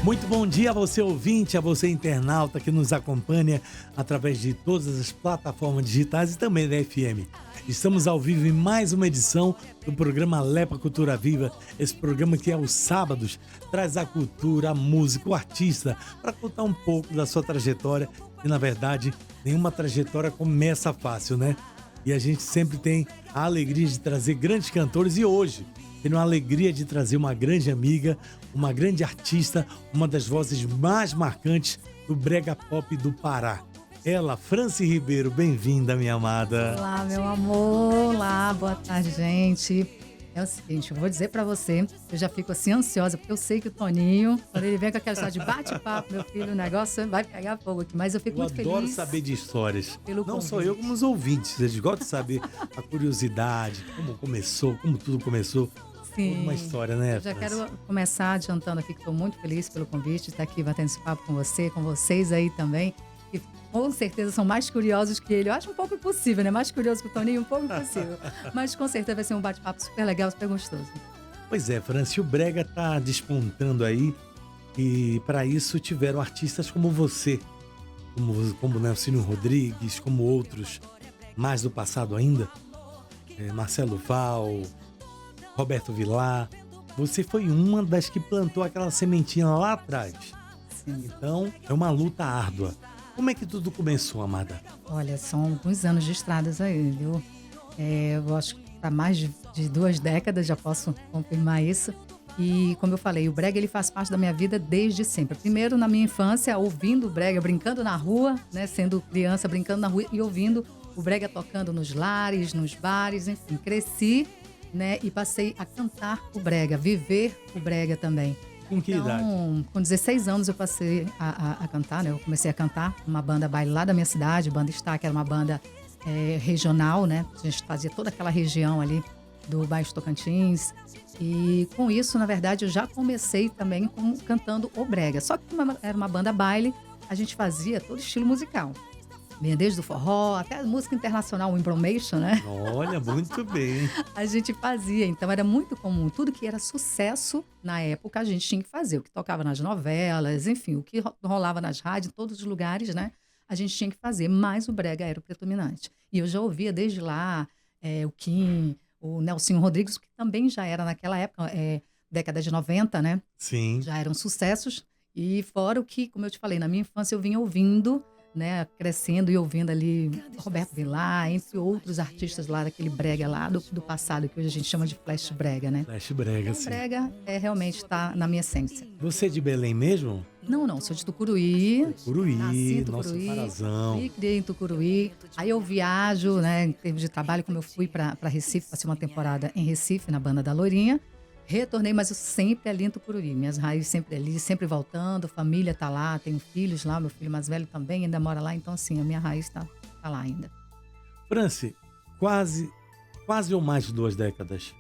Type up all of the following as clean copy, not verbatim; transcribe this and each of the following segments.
Muito bom dia a você ouvinte, a você internauta que nos acompanha através de todas as plataformas digitais e também da FM. Estamos ao vivo em mais uma edição do programa Lepa Cultura Viva, esse programa que aos sábados traz a cultura, a música, o artista para contar um pouco da sua trajetória e na verdade nenhuma trajetória começa fácil, né? E a gente sempre tem a alegria de trazer grandes cantores e hoje tenho a alegria de trazer uma grande amiga, uma grande artista, uma das vozes mais marcantes do brega pop do Pará. Ela, Franci Ribeiro, bem-vinda, minha amada. Olá, meu amor. Olá, boa tarde, gente. É o seguinte, eu vou dizer pra você, eu já fico assim ansiosa, porque eu sei que o Toninho, quando ele vem com aquela história de bate-papo, meu filho, o negócio vai pegar fogo aqui. Mas eu fico muito feliz. Eu adoro saber de histórias. Não convite. Só eu, como os ouvintes. Eles gostam de saber a curiosidade, como começou, como tudo começou. Sim. Uma história, né, Eu já quero começar adiantando aqui que estou muito feliz pelo convite de estar aqui batendo esse papo com você, com vocês aí também, que com certeza são mais curiosos que ele. Eu acho um pouco impossível, né? Mais curioso que o Toninho, um pouco impossível. Mas com certeza vai ser um bate-papo super legal, super gostoso. Pois é, Franci, o brega tá despontando aí e para isso tiveram artistas como você, como Nelsinho Rodrigues, como outros mais do passado ainda, Marcelo Val, Roberto Vilar. Você foi uma das que plantou aquela sementinha lá atrás. Sim. Então, é uma luta árdua. Como é que tudo começou, amada? Olha, são alguns anos de estradas aí, viu? Eu acho que há mais de 2 décadas, já posso confirmar isso. E, como eu falei, o brega ele faz parte da minha vida desde sempre. Primeiro, na minha infância, ouvindo o brega, brincando na rua, né? Sendo criança, brincando na rua e ouvindo o brega tocando nos lares, nos bares, enfim. Cresci, né? E passei a cantar o brega, viver o brega também. Com que idade? Com 16 anos eu passei a cantar, né? Eu comecei a cantar uma banda baile lá da minha cidade, Banda Está, que era uma banda regional, né? A gente fazia toda aquela região ali do Baixo Tocantins. E com isso, na verdade, eu já comecei também cantando o brega. Só que como era uma banda baile, a gente fazia todo estilo musical. Desde o forró até a música internacional, o embromation, né? Olha, muito bem. A gente fazia, então era muito comum. Tudo que era sucesso na época a gente tinha que fazer. O que tocava nas novelas, enfim, o que rolava nas rádios, em todos os lugares, né? A gente tinha que fazer, mas o brega era o predominante. E eu já ouvia desde lá o Kim, o Nelsinho Rodrigues, que também já era naquela época, década de 90, né? Sim. Já eram sucessos. E fora o que, como eu te falei, na minha infância eu vinha ouvindo, né, crescendo e ouvindo ali Roberto Vilar, entre outros artistas lá daquele brega lá do passado, que hoje a gente chama de flash brega, né? Flash brega, Então, sim. brega realmente está na minha essência. Você é de Belém mesmo? Não, sou de Tucuruí. Tucuruí, Nasci em nosso Tucuruí, parazão. me criei em Tucuruí. Aí eu viajo, né, em termos de trabalho, como eu fui para Recife, passei uma temporada em Recife, na Banda da Loirinha. Retornei, mas eu sempre ali em Tucuruí. Minhas raízes sempre ali, sempre voltando. Família tá lá, tenho filhos lá. Meu filho mais velho também ainda mora lá. Então, assim, a minha raiz tá lá ainda. Franci, quase ou mais de 2 décadas?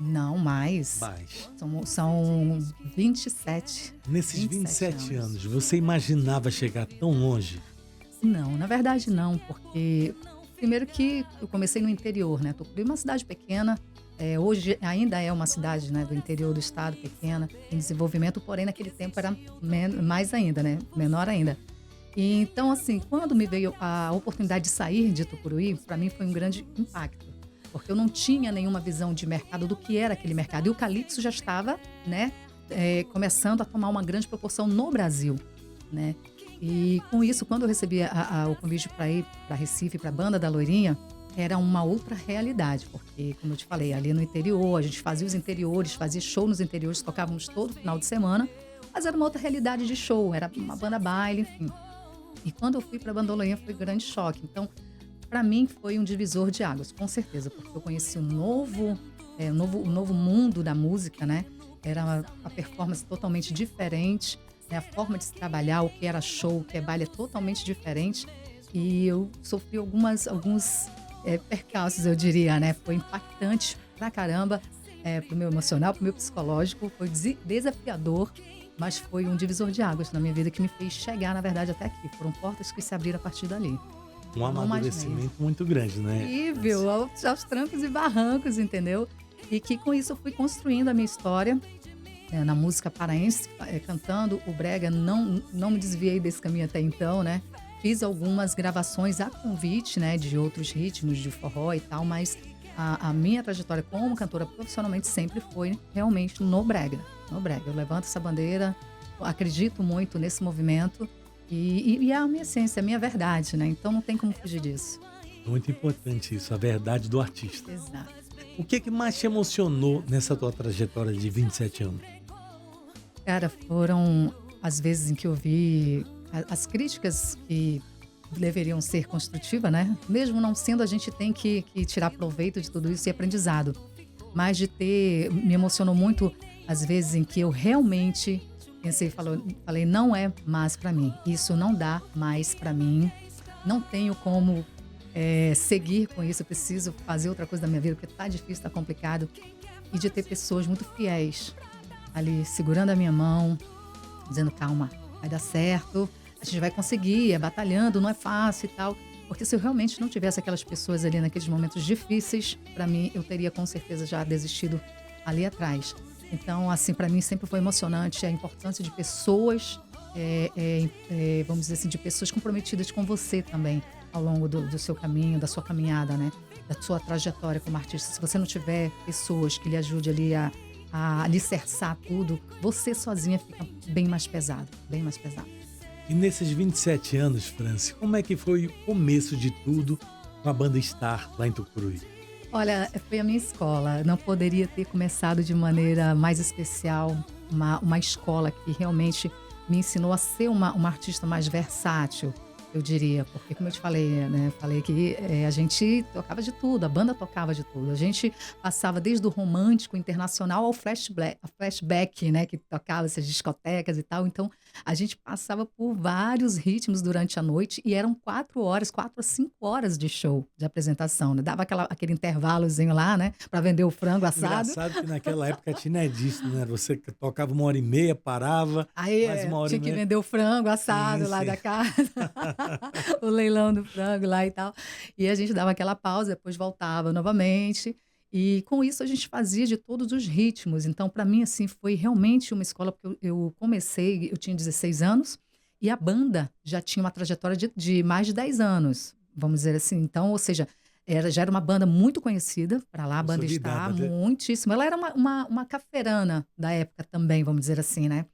Não, mais. Mais. São 27. Nesses 27 anos, você imaginava chegar tão longe? Não, na verdade não. Porque, primeiro que eu comecei no interior, né? Tucuruí é uma cidade pequena. Hoje ainda é uma cidade, né, do interior do estado, pequena, em desenvolvimento, porém naquele tempo era mais ainda, né, menor ainda. E, então, assim, quando me veio a oportunidade de sair de Tucuruí, para mim foi um grande impacto, porque eu não tinha nenhuma visão de mercado do que era aquele mercado. E o calypso já estava, né, começando a tomar uma grande proporção no Brasil, né. E com isso, quando eu recebi o convite para ir para Recife, para a Banda da Loirinha, era uma outra realidade, porque, como eu te falei, ali no interior, a gente fazia os interiores, fazia show nos interiores, tocávamos todo final de semana, mas era uma outra realidade de show, era uma banda baile, enfim. E quando eu fui para a Bandoloinha foi um grande choque. Então, para mim foi um divisor de águas, com certeza, porque eu conheci um novo mundo da música, né? Era uma performance totalmente diferente, né? A forma de se trabalhar, o que era show, o que é baile é totalmente diferente. E eu sofri alguns percalços, eu diria, né? Foi impactante pra caramba, pro meu emocional, pro meu psicológico. Foi desafiador, mas foi um divisor de águas na minha vida que me fez chegar, na verdade, até aqui. Foram portas que se abriram a partir dali. Um amadurecimento muito grande, né? Incrível, aos trancos e barrancos, entendeu? E que com isso eu fui construindo a minha história. na música paraense, cantando o brega. Não me desviei desse caminho até então, né? Fiz algumas gravações a convite, né, de outros ritmos, de forró e tal, mas a minha trajetória como cantora profissionalmente sempre foi realmente no brega. No brega. Eu levanto essa bandeira, acredito muito nesse movimento e é a minha essência, a minha verdade, né? Então não tem como fugir disso. Muito importante isso, a verdade do artista. Exato. O que mais te emocionou nessa tua trajetória de 27 anos? Cara, foram as vezes em que eu vi as críticas que deveriam ser construtivas, né? Mesmo não sendo, a gente tem que tirar proveito de tudo isso e aprendizado. Mas me emocionou muito as vezes em que eu realmente pensei, falei, não é mais pra mim. Isso não dá mais pra mim. Não tenho como seguir com isso. Eu preciso fazer outra coisa da minha vida, porque tá difícil, tá complicado. E de ter pessoas muito fiéis ali, segurando a minha mão, dizendo, calma, vai dar certo, a gente vai conseguir, é batalhando, não é fácil e tal. Porque se eu realmente não tivesse aquelas pessoas ali naqueles momentos difíceis, para mim, eu teria com certeza já desistido ali atrás. Então, assim, para mim sempre foi emocionante a importância de pessoas, vamos dizer assim, de pessoas comprometidas com você também, ao longo do seu caminho, da sua caminhada, né? Da sua trajetória como artista. Se você não tiver pessoas que lhe ajudem ali a alicerçar tudo, você sozinha fica bem mais pesado, bem mais pesado. E nesses 27 anos, Franci, como é que foi o começo de tudo com a banda Star lá em Tucuruí? Olha, foi a minha escola. Não poderia ter começado de maneira mais especial. Uma escola que realmente me ensinou a ser uma artista mais versátil, eu diria. Porque, como eu te falei, né? Falei que a gente tocava de tudo, a banda tocava de tudo. A gente passava desde o romântico internacional ao flashback, né? Que tocava essas discotecas e tal. Então, a gente passava por vários ritmos durante a noite e eram 4 a 5 horas de show, de apresentação, né? Dava aquele intervalozinho lá, né? Pra vender o frango assado. Engraçado que naquela época tinha disso, né? Você tocava 1h30, parava, aí mais 1h30. Tinha que vender o frango assado Sim, lá sim. da casa. O leilão do frango lá e tal. E a gente dava aquela pausa, depois voltava novamente. E com isso a gente fazia de todos os ritmos. Então, para mim, assim, foi realmente uma escola, porque eu comecei, eu tinha 16 anos, e a banda já tinha uma trajetória de mais de 10 anos, vamos dizer assim. Então, ou seja, já era uma banda muito conhecida para lá, a banda está Consolidada, né? muitíssimo. Ela era uma cafeirana da época também, vamos dizer assim, né?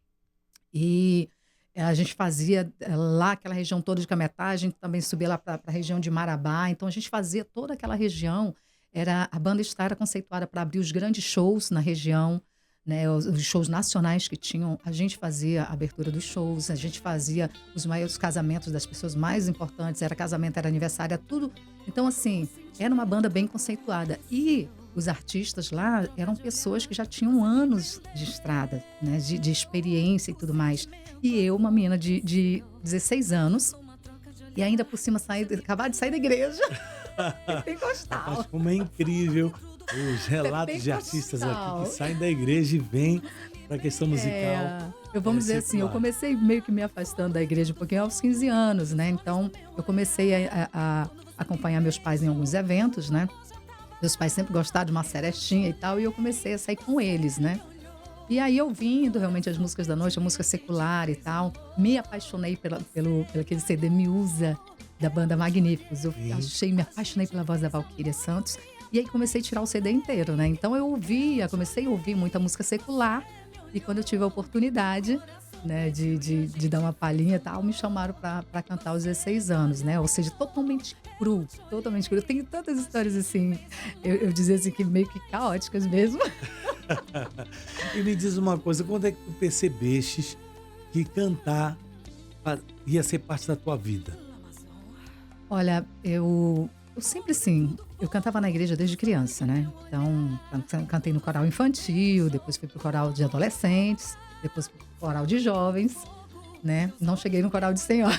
E a gente fazia lá aquela região toda de Cametá, a gente também subia lá para a região de Marabá, então a gente fazia toda aquela região. A banda Star era conceituada para abrir os grandes shows na região, né, os shows nacionais que tinham. A gente fazia a abertura dos shows, a gente fazia os maiores casamentos das pessoas mais importantes, era casamento, era aniversário, era tudo. Então, assim, era uma banda bem conceituada. E os artistas lá eram pessoas que já tinham anos de estrada, né, de experiência e tudo mais. E eu, uma menina de 16 anos, e ainda por cima acabar de sair da igreja. Pentecostal. Mas como é incrível os relatos de artistas aqui que saem da igreja e vêm para a questão musical. Vamos dizer assim, eu comecei meio que me afastando da igreja um pouquinho aos 15 anos, né? Então, eu comecei a acompanhar meus pais em alguns eventos, né? Meus pais sempre gostaram de uma serestinha e tal, e eu comecei a sair com eles, né? E aí, ouvindo realmente as músicas da noite, a música secular e tal, me apaixonei pelo aquele CD Me Usa, da banda Magníficos. Eu me apaixonei pela voz da Valquíria Santos. E aí comecei a tirar o CD inteiro, né? Então eu comecei a ouvir muita música secular. E quando eu tive a oportunidade, né, de dar uma palhinha e tal, me chamaram para cantar aos 16 anos, né? Ou seja, totalmente cru, totalmente cru. Tem tantas histórias assim, eu dizia assim, que meio que caóticas mesmo. E me diz uma coisa, quando é que tu percebestes que cantar ia ser parte da tua vida? Olha, eu sempre assim, eu cantava na igreja desde criança, né? Então, cantei no coral infantil, depois fui pro coral de adolescentes, depois pro coral de jovens, né? Não cheguei no coral de senhora.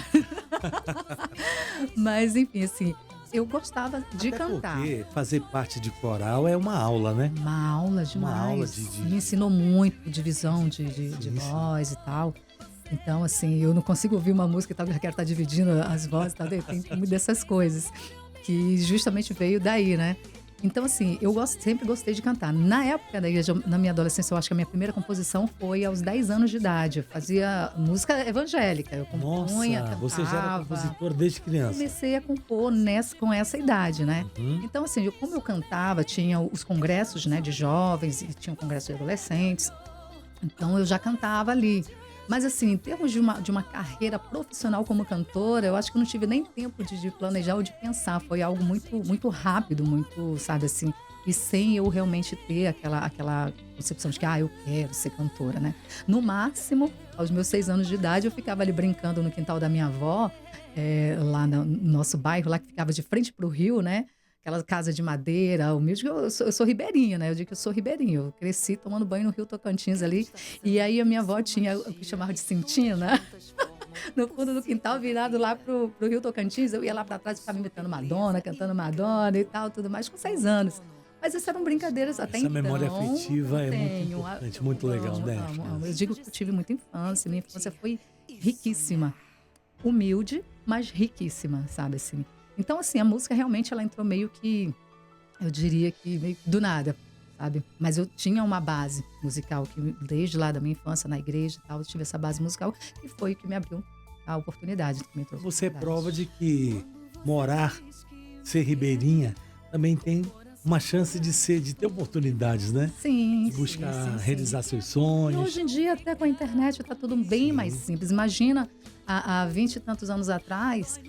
Mas, enfim, assim, eu gostava de Até cantar. Porque fazer parte de coral é uma aula, né? Uma aula demais. Uma aula Me ensinou muito, divisão de voz e tal. Então, assim, eu não consigo ouvir uma música e tal, já quero estar dividindo as vozes e tal. Tem muito dessas coisas, que justamente veio daí, né? Então, assim, sempre gostei de cantar. Na época da igreja, na minha adolescência, eu acho que a minha primeira composição foi aos 10 anos de idade. Eu fazia música evangélica. Eu compunha, Nossa, cantava. você já era compositor desde criança. Comecei a compor com essa idade, né? Então, assim, como eu cantava, tinha os congressos, né, de jovens e tinha o congresso de adolescentes. Então, eu já cantava ali. Mas, assim, em termos de uma carreira profissional como cantora, eu acho que eu não tive nem tempo de planejar ou de pensar. Foi algo muito, muito rápido, muito, sabe, assim. E sem eu realmente ter aquela concepção de que, eu quero ser cantora, né? No máximo, aos meus 6 anos de idade, eu ficava ali brincando no quintal da minha avó, lá no nosso bairro, lá que ficava de frente para o rio, né? Aquela casa de madeira, humilde. Eu sou ribeirinha, né? Eu digo que eu sou ribeirinha. Eu cresci tomando banho no Rio Tocantins ali. E aí a minha avó tinha o que chamava de cintina, no fundo do quintal, virado lá pro Rio Tocantins. Eu ia lá para trás e ficava imitando Madonna, cantando Madonna e tal, tudo mais, com 6 anos. Mas essas eram brincadeiras até então. Essa memória afetiva é muito importante, muito legal, né? Amo. Eu digo que eu tive muita infância. Minha infância foi riquíssima. Humilde, mas riquíssima, sabe assim. Então, assim, a música realmente ela entrou meio que, eu diria que meio do nada, sabe? Mas eu tinha uma base musical, que desde lá da minha infância, na igreja e tal, eu tive essa base musical e foi o que me abriu a oportunidade. Que me trouxe Você é prova de que ser ribeirinha, também tem uma chance de ter oportunidades, né? Sim. De buscar sim. realizar seus sonhos. E hoje em dia, até com a internet, está tudo bem mais simples. Imagina, há 20 e tantos anos atrás,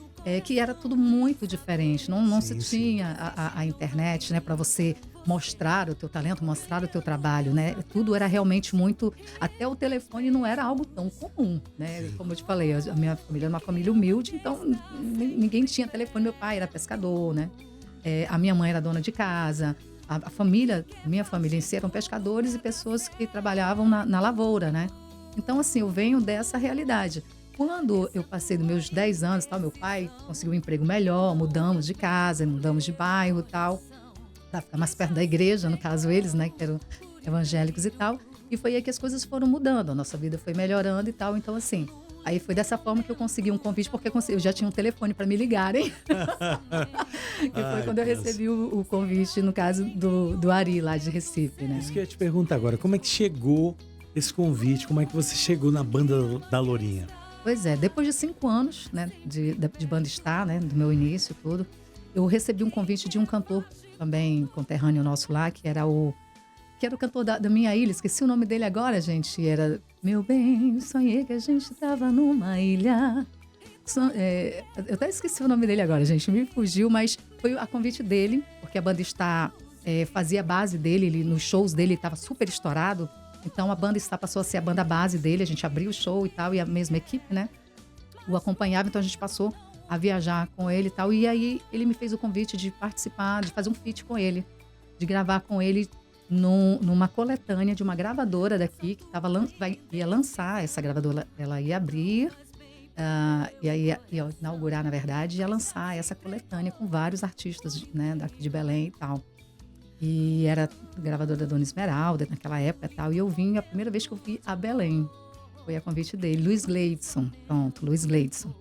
que era tudo muito diferente. Não se tinha a internet, né, para você mostrar o teu talento, mostrar o teu trabalho, né? Tudo era realmente muito... Até o telefone não era algo tão comum, né? Como eu te falei, a minha família era uma família humilde, então ninguém tinha telefone. Meu pai era pescador, né? A minha mãe era dona de casa. Minha família em si eram pescadores e pessoas que trabalhavam na lavoura, né? Então, assim, eu venho dessa realidade. Quando eu passei dos meus 10 anos, tal, meu pai conseguiu um emprego melhor, mudamos de casa, mudamos de bairro e tal, para ficar mais perto da igreja, no caso eles, né, que eram evangélicos e tal. E foi aí que as coisas foram mudando, a nossa vida foi melhorando e tal. Então, assim, aí foi dessa forma que eu consegui um convite, porque eu já tinha um telefone para me ligarem. Que foi quando eu recebi o convite, no caso do Ari, lá de Recife, né? Isso que eu ia te perguntar agora, como é que chegou esse convite? Como é que você chegou na banda da Lourinha? Pois é, depois de 5 anos, né, de Banda Star, né, do meu início e tudo, eu recebi um convite de um cantor também conterrâneo nosso lá, que era o cantor da minha ilha. Esqueci o nome dele agora, gente. Era Meu Bem, sonhei que a gente tava numa ilha. Eu até esqueci o nome dele agora, gente. Me fugiu, mas foi a convite dele, porque a Banda Star fazia a base dele, nos shows dele estava super estourado. Então a Banda Star passou a ser a banda base dele, a gente abriu o show e tal, e a mesma equipe, né, o acompanhava, então a gente passou a viajar com ele e tal. E aí ele me fez o convite de participar, de fazer um feat com ele, de gravar com ele numa coletânea de uma gravadora daqui, que ia lançar essa gravadora, ela ia abrir, ia inaugurar, na verdade, ia lançar essa coletânea com vários artistas, né, daqui de Belém e tal. E era gravadora da Dona Esmeralda naquela época e tal. E eu vim, a primeira vez que eu vi a Belém, foi a convite dele, Luiz Gleidson. Luiz Gleidson.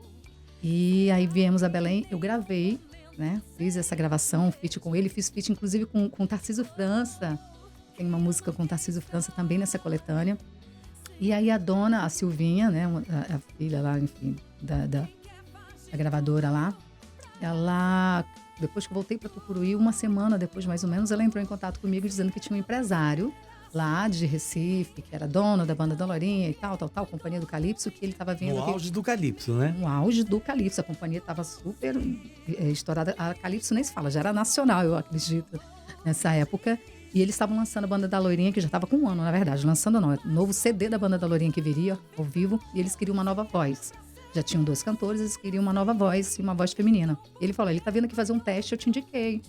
E aí viemos a Belém, eu gravei, né? Fiz essa gravação, feat com ele, fiz feat inclusive com Tarcísio França. Tem uma música com Tarcísio França também nessa coletânea. E aí a Silvinha, né? A filha lá, enfim, da gravadora lá, ela... Depois que eu voltei para Tucuruí, uma semana depois, mais ou menos, ela entrou em contato comigo dizendo que tinha um empresário lá de Recife, que era dono da banda da Lourinha e tal, Companhia do Calypso, que ele estava vendo... No auge do Calypso, né? No auge do Calypso. A companhia estava super estourada. A Calypso nem se fala, já era nacional, eu acredito, nessa época. E eles estavam lançando a banda da Lourinha, que já estava com 1 ano, na verdade. Lançando não, novo CD da banda da Lourinha que viria ao vivo, e eles queriam uma nova voz. Já tinham 2 cantores, eles queriam uma nova voz e uma voz feminina. Ele falou, ele tá vindo aqui fazer um teste, eu te indiquei.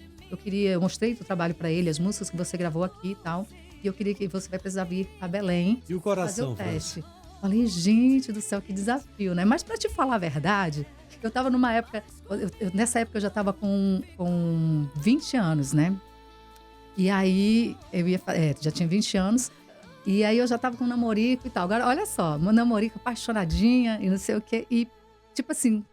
Eu mostrei o trabalho para ele, as músicas que você gravou aqui e tal. E eu queria que você vai precisar vir a Belém. E o coração, fazer o teste. Falei, gente do céu, que desafio, né? Mas para te falar a verdade, eu tava numa época... nessa época eu já tava com 20 anos, né? E aí, já tinha 20 anos... E aí eu já tava com um namorico e tal. Agora, olha só, uma namorico apaixonadinha e não sei o quê. E, tipo assim,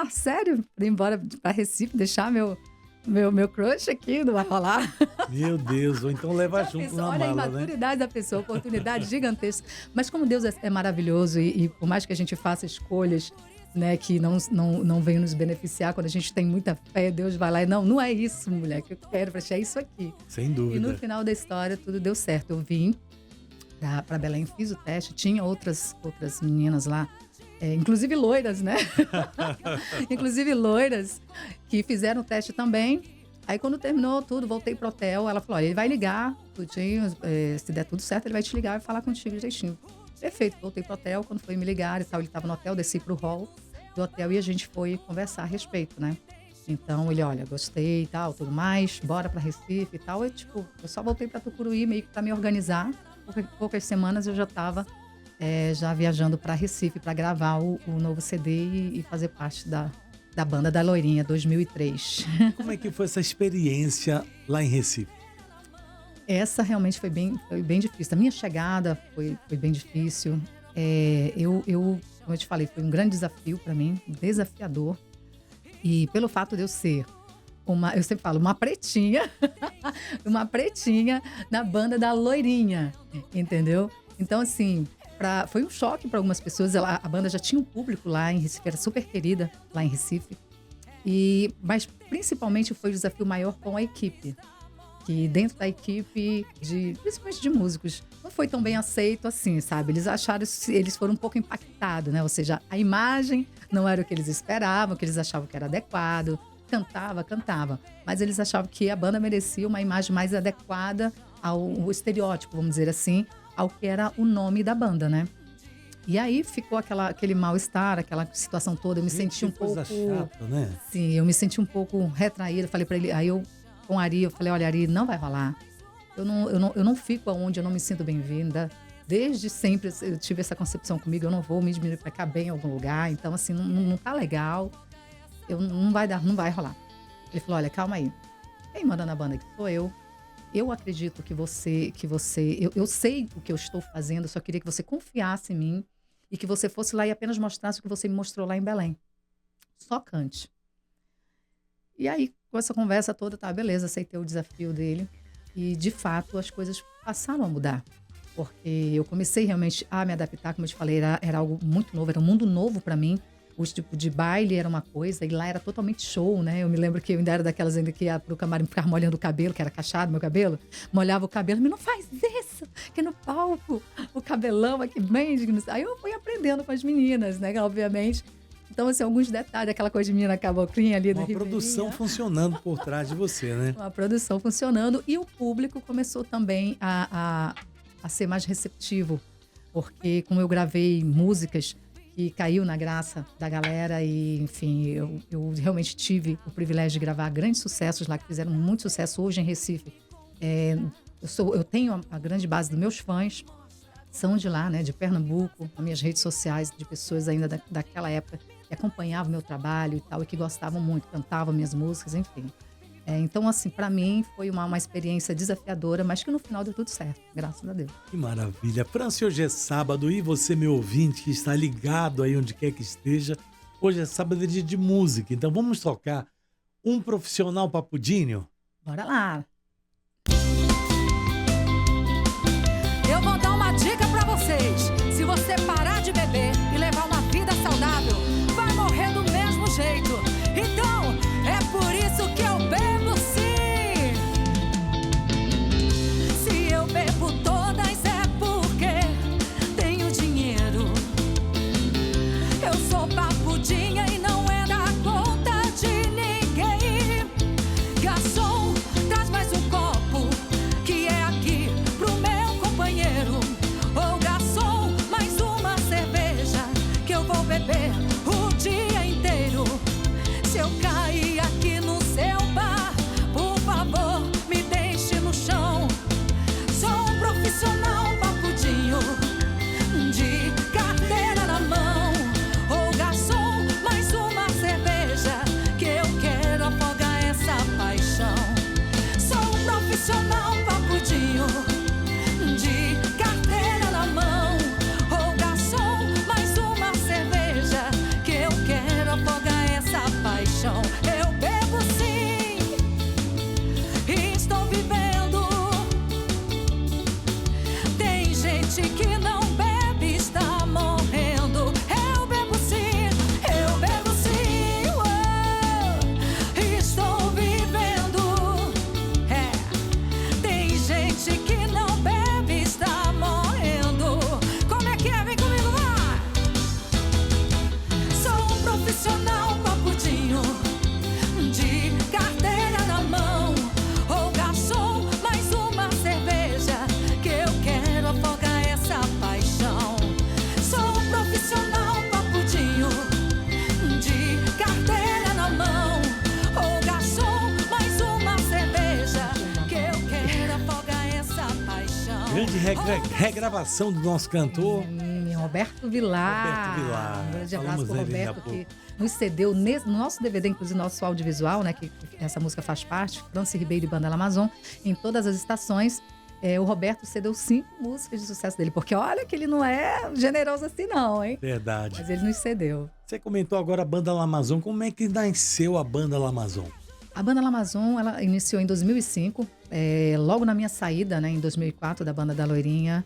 sério? Pra ir embora pra Recife, deixar meu meu crush aqui, não vai rolar. Meu Deus, ou então leva Já junto pensou? na Olha a mala, né? imaturidade da pessoa, oportunidade gigantesca. Mas como Deus é maravilhoso e por mais que a gente faça escolhas, né, que não venham nos beneficiar, quando a gente tem muita fé, Deus vai lá e não é isso, mulher, que eu quero, é isso aqui. Sem E dúvida. no final da história, tudo deu certo. Eu vim para Belém, fiz o teste, tinha outras meninas lá, inclusive loiras, né? Inclusive loiras, que fizeram o teste também. Aí quando terminou tudo, voltei pro hotel, ela falou, olha, ele vai ligar, tudinho, se der tudo certo, ele vai te ligar e falar contigo direitinho. Perfeito, voltei pro hotel, quando foi me ligar e tal, ele estava no hotel, desci pro hall do hotel e a gente foi conversar a respeito, né? Então ele, olha, gostei e tal, tudo mais, bora pra Recife e tal. Eu só voltei pra Tucuruí meio que pra me organizar. Poucas semanas eu já tava já viajando pra Recife pra gravar o novo CD e fazer parte da banda da Loirinha, 2003. Como é que foi essa experiência lá em Recife? Essa realmente foi bem difícil. A minha chegada foi bem difícil. Como eu te falei, foi um grande desafio para mim, desafiador. E pelo fato de eu ser eu sempre falo, uma pretinha, uma pretinha na banda da Loirinha, entendeu? Então, assim, foi um choque para algumas pessoas. A banda já tinha um público lá em Recife, era super querida lá em Recife. Mas principalmente foi o desafio maior com a equipe. Que dentro da equipe, principalmente de músicos, não foi tão bem aceito assim, sabe? Eles foram um pouco impactados, né? Ou seja, a imagem não era o que eles esperavam, o que eles achavam que era adequado. Cantava. Mas eles achavam que a banda merecia uma imagem mais adequada ao estereótipo, vamos dizer assim, ao que era o nome da banda, né? E aí ficou aquele mal-estar, aquela situação toda. Eu me senti um pouco... chata, né? Sim, eu me senti um pouco retraída. Falei pra ele... Com a Ari, eu falei, olha, Ari, não vai rolar. Eu não fico onde eu não me sinto bem-vinda. Desde sempre eu tive essa concepção comigo, eu não vou me diminuir para caber em algum lugar. Então, assim, não tá legal. Não vai rolar. Ele falou, olha, calma aí. Quem manda na banda aqui sou eu. Eu acredito que você... Eu sei o que eu estou fazendo, eu só queria que você confiasse em mim e que você fosse lá e apenas mostrasse o que você me mostrou lá em Belém. Só cante. E aí, com essa conversa toda, tá, beleza, aceitei o desafio dele. E, de fato, as coisas passaram a mudar. Porque eu comecei realmente a me adaptar, como eu te falei, era algo muito novo, era um mundo novo para mim. O tipo de baile era uma coisa, e lá era totalmente show, né? Eu me lembro que eu ainda era daquelas ainda que ia pro camarim ficar molhando o cabelo, que era cacheado meu cabelo. Molhava o cabelo, mas não faz isso, que no palco, o cabelão aqui bem... Aí eu fui aprendendo com as meninas, né? Obviamente. Então, assim, alguns detalhes, aquela coisa de menina caboclinha ali do Uma Ribeirinha. produção funcionando por trás de você, né? Uma produção funcionando e o público começou também a ser mais receptivo, porque como eu gravei músicas que caiu na graça da galera e, enfim, eu realmente tive o privilégio de gravar grandes sucessos lá, que fizeram muito sucesso hoje em Recife. Eu tenho a grande base dos meus fãs, são de lá, né, de Pernambuco, nas minhas redes sociais, de pessoas ainda daquela época que acompanhavam o meu trabalho e tal, e que gostavam muito, cantavam minhas músicas, enfim. Então, assim, para mim foi uma experiência desafiadora, mas que no final deu tudo certo, graças a Deus. Que maravilha. Franci, hoje é sábado e você, meu ouvinte, que está ligado aí onde quer que esteja, hoje é sábado, é dia de música, então vamos tocar Um Profissional Papudinho? Bora lá! Eu vou dar uma dica pra vocês. Se você parar de beber e levar uma vida saudável, vai morrer do mesmo jeito. Então, é por isso que eu bebo sim. Se eu bebo todas é porque tenho dinheiro. Eu sou papudinha e não é da conta de ninguém. Garçom, traz mais um copo, que é aqui pro meu companheiro. Ô garçom, mais uma Regravação do nosso cantor. Roberto Vilar. Roberto Vilar. Um grande Falamos abraço pro dele Roberto, que nos cedeu no nosso DVD, inclusive nosso audiovisual, né? Que essa música faz parte, Franci Ribeiro e Banda La Amazon, em todas as estações. O Roberto cedeu 5 músicas de sucesso dele, porque olha que ele não é generoso assim não, hein? Verdade. Mas ele nos cedeu. Você comentou agora a Banda La Amazon. Como é que nasceu a Banda La Amazon? A Banda La Amazon, ela iniciou em 2005, logo na minha saída, né, em 2004, da Banda da Loirinha.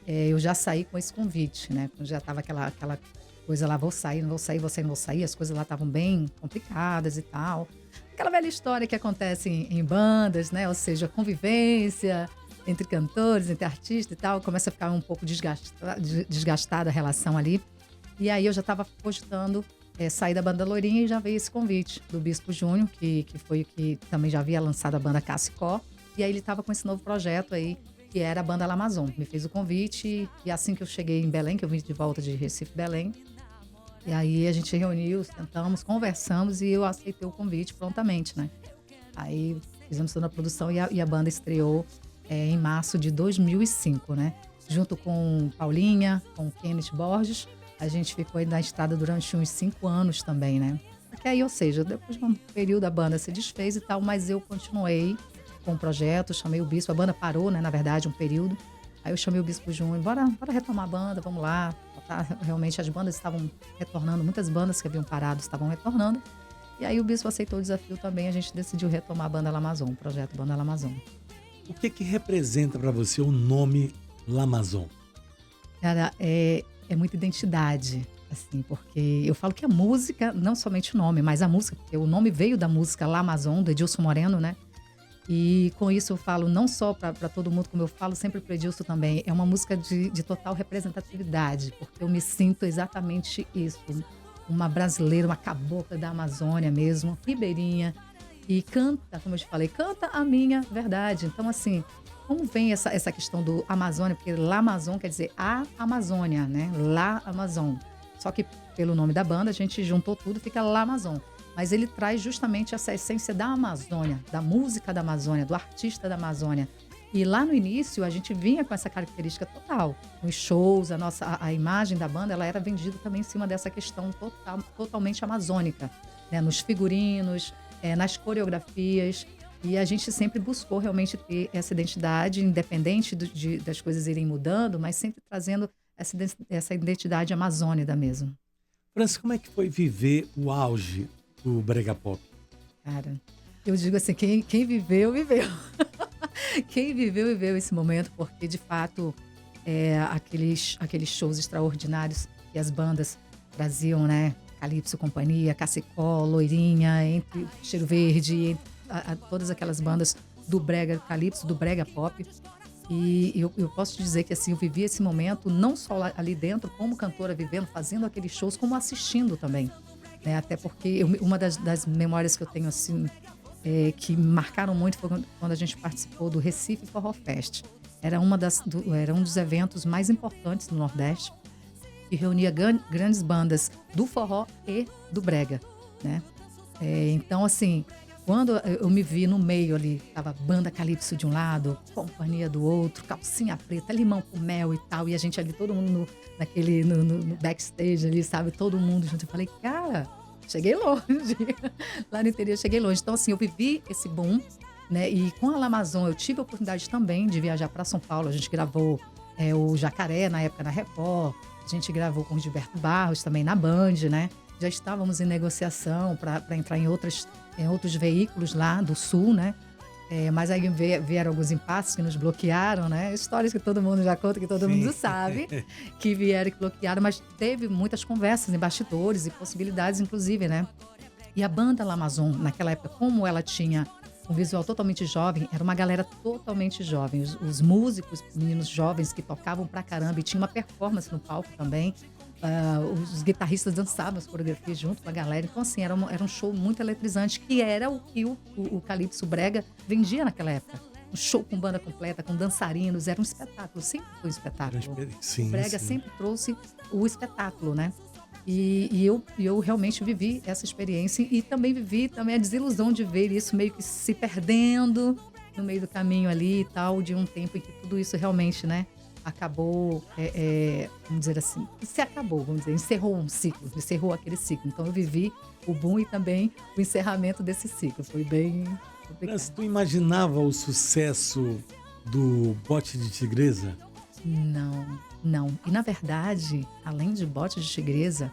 Eu já saí com esse convite, né? Já tava aquela coisa lá, vou sair, não vou sair, vou sair, não vou sair. As coisas lá estavam bem complicadas e tal. Aquela velha história que acontece em bandas, né? Ou seja, convivência entre cantores, entre artistas e tal. Começa a ficar um pouco desgastada a relação ali. E aí eu já estava cogitando sair da Banda Loirinha e já veio esse convite do Bispo Júnior, que foi o que também já havia lançado a banda Cassicó. E aí ele estava com esse novo projeto aí, que era a Banda La Amazon. Me fez o convite e assim que eu cheguei em Belém, que eu vim de volta de Recife, Belém, e aí a gente reuniu, sentamos, conversamos e eu aceitei o convite prontamente, né? Aí fizemos toda a produção e a banda estreou em março de 2005, né? Junto com Paulinha, com Kenneth Borges, a gente ficou aí na estrada durante uns 5 anos também, né? Porque aí, ou seja, depois de um período a banda se desfez e tal, mas eu continuei com o projeto, chamei o Bispo, a banda parou, né, na verdade, um período. Aí eu chamei o Bispo Júnior, bora retomar a banda, vamos lá. Realmente as bandas estavam retornando, muitas bandas que haviam parado estavam retornando. E aí o Bispo aceitou o desafio também, a gente decidiu retomar a Banda La Amazon, o projeto Banda La Amazon. O que representa para você o nome La Amazon? Cara, é muita identidade, assim, porque eu falo que a música, não somente o nome, mas a música, porque o nome veio da música La Amazon, do Edilson Moreno, né? E com isso eu falo não só para todo mundo, como eu falo sempre para o Edilson também, é uma música de total representatividade, porque eu me sinto exatamente isso, uma brasileira, uma cabocla da Amazônia mesmo, ribeirinha, e canta, como eu te falei, canta a minha verdade. Então, assim, como vem essa questão do Amazônia, porque La Amazon quer dizer a Amazônia, né? La Amazon. Só que pelo nome da banda, a gente juntou tudo, fica La Amazon. Mas ele traz justamente essa essência da Amazônia, da música da Amazônia, do artista da Amazônia. E lá no início, a gente vinha com essa característica total. Nos shows, a imagem da banda, ela era vendida também em cima dessa questão totalmente amazônica, né? Nos figurinos, nas coreografias. E a gente sempre buscou realmente ter essa identidade, independente das coisas irem mudando, mas sempre trazendo essa identidade amazônica mesmo. Franci, como é que foi viver o auge do brega pop? Cara, eu digo assim, quem viveu, viveu. Quem viveu, viveu esse momento, porque de fato aqueles shows extraordinários que as bandas traziam, né? Calypso Companhia, Cassicó, Loirinha, entre Cheiro Verde, entre todas aquelas bandas do brega calypso, do brega pop. E eu posso te dizer que assim, eu vivi esse momento não só ali dentro, como cantora vivendo, fazendo aqueles shows, como assistindo também. Né? Até porque uma das memórias que eu tenho assim, que me marcaram muito foi quando a gente participou do Recife Forró Fest. Era um dos eventos mais importantes do Nordeste, que reunia grandes bandas do forró e do brega. Né? Então, assim, quando eu me vi no meio ali, tava banda Calypso de um lado, Companhia do outro, Calcinha Preta, Limão com Mel e tal, e a gente ali, todo mundo no backstage ali, sabe, todo mundo junto. Eu falei, cara, cheguei longe. Lá no interior, cheguei longe. Então, assim, eu vivi esse boom, né? E com a La Amazon, eu tive a oportunidade também de viajar para São Paulo. A gente gravou o Jacaré, na época, na Record. A gente gravou com o Gilberto Barros, também na Band, né? Já estávamos em negociação para entrar em outros veículos lá do Sul, né? Mas aí vieram alguns impasses que nos bloquearam, né? Histórias que todo mundo já conta, que todo mundo sabe, que vieram e bloquearam, mas teve muitas conversas em bastidores e possibilidades, inclusive, né? E a banda La Amazon, naquela época, como ela tinha um visual totalmente jovem, era uma galera totalmente jovem. Os músicos, meninos jovens que tocavam pra caramba e tinha uma performance no palco também. Os guitarristas dançavam as coreografias junto com a galera. Então, assim, era um show muito eletrizante, que era o que o Calypso Brega vendia naquela época. Um show com banda completa, com dançarinos, era um espetáculo, sempre foi um espetáculo. Sim, o Brega sempre trouxe o espetáculo, né? E eu realmente vivi essa experiência e também vivi a desilusão de ver isso meio que se perdendo no meio do caminho ali e tal, de um tempo em que tudo isso realmente, né, acabou, vamos dizer assim, se acabou, vamos dizer, encerrou um ciclo, encerrou aquele ciclo. Então eu vivi o boom e também o encerramento desse ciclo. Foi bem complicado. Franci, tu imaginava o sucesso do Bote de Tigresa? Não. E na verdade, além de Bote de Tigresa,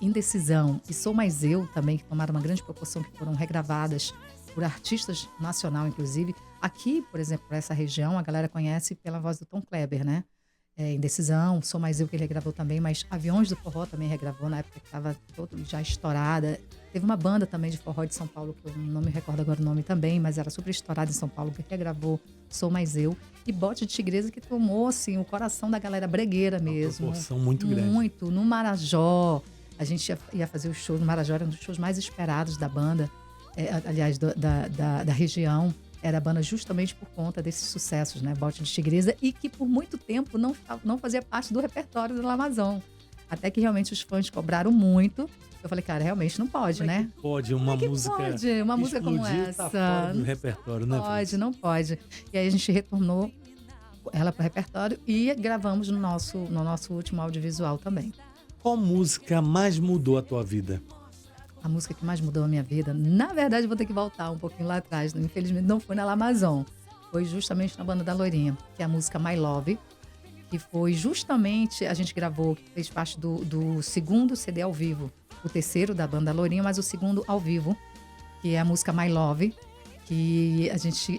Indecisão e Sou Mais Eu também, que tomaram uma grande proporção, que foram regravadas por artistas nacional, inclusive. Aqui, por exemplo, por essa região, a galera conhece pela voz do Tom Kleber, né? Indecisão, Sou Mais Eu, que ele regravou também, mas Aviões do Forró também regravou na época que estava já estourada. Teve uma banda também de forró de São Paulo, que eu não me recordo agora o nome também, mas era super estourada em São Paulo, que regravou Sou Mais Eu. E Bote de Tigresa, que tomou, assim, o coração da galera bregueira mesmo. Uma proporção muito grande. Muito. No Marajó, a gente ia fazer o show no Marajó, era um dos shows mais esperados da banda, aliás, da região. Era a banda justamente por conta desses sucessos, né? Bote de Tigresa, e que por muito tempo não fazia parte do repertório do Lamazon. Até que realmente os fãs cobraram muito. Eu falei, cara, realmente não pode, Como né? É que pode uma música. Pode uma música como essa. Tá fora do repertório, né? Pode, não pode. E aí a gente retornou ela para o repertório e gravamos no nosso último audiovisual também. Qual música mais mudou a tua vida? A música que mais mudou a minha vida, na verdade, vou ter que voltar um pouquinho lá atrás. Infelizmente, não foi na Lamazon. Foi justamente na banda da Loirinha, que é a música My Love, que foi justamente, a gente gravou, que fez parte do segundo CD ao vivo. O terceiro da banda Loirinha, mas o segundo ao vivo, que é a música My Love, que a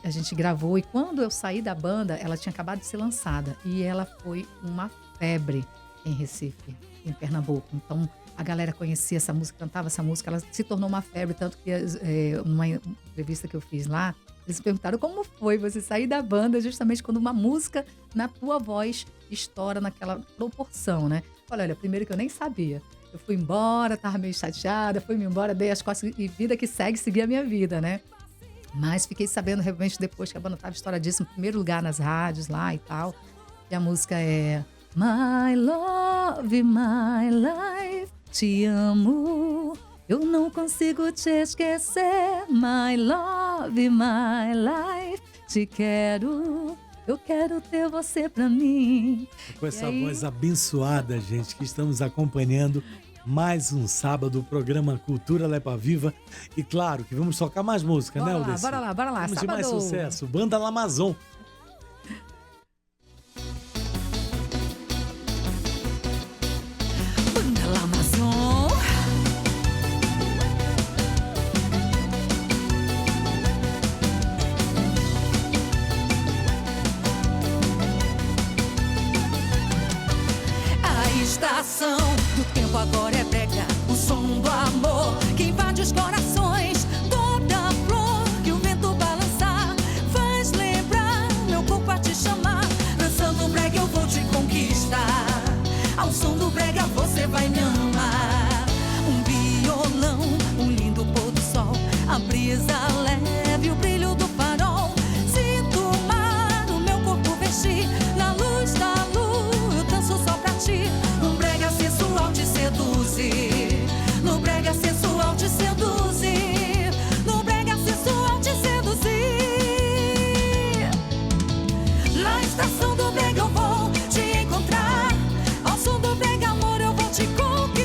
gente gravou. E quando eu saí da banda, ela tinha acabado de ser lançada. E ela foi uma febre em Recife, em Pernambuco. Então, a galera conhecia essa música, cantava essa música, ela se tornou uma febre, tanto que numa entrevista que eu fiz lá, eles perguntaram como foi você sair da banda justamente quando uma música na tua voz estoura naquela proporção, né? Olha, primeiro que eu nem sabia. Eu fui embora, tava meio chateada, fui embora, dei as costas e vida que segue, segui a minha vida, né? Mas fiquei sabendo realmente depois que a banda tava estouradíssima, em primeiro lugar nas rádios lá e tal. E a música é My Love, My Life, te amo, eu não consigo te esquecer. My love, my life, te quero, eu quero ter você pra mim. Com essa voz abençoada, gente, que estamos acompanhando mais um sábado, o programa Cultura Lepa Viva. E claro que vamos tocar mais música, né, Aldeci? Bora lá. Vamos de mais Sábado. sucesso. Banda Lamazon. Estação do tempo agora é brega, o som do amor que invade os corações. Toda flor que o vento balançar faz lembrar meu corpo a te chamar. Dançando brega eu vou te conquistar, ao som do brega você vai me amar. Um violão, um lindo pôr do sol, a brisa leve, o brilho do farol. Sinto o mar no meu corpo vestir, na luz da lua eu danço só pra ti. Te seduzir, no brega sensual te seduzir, no brega sensual te seduzir. Na estação do brega eu vou te encontrar, ao som do brega amor eu vou te conquistar.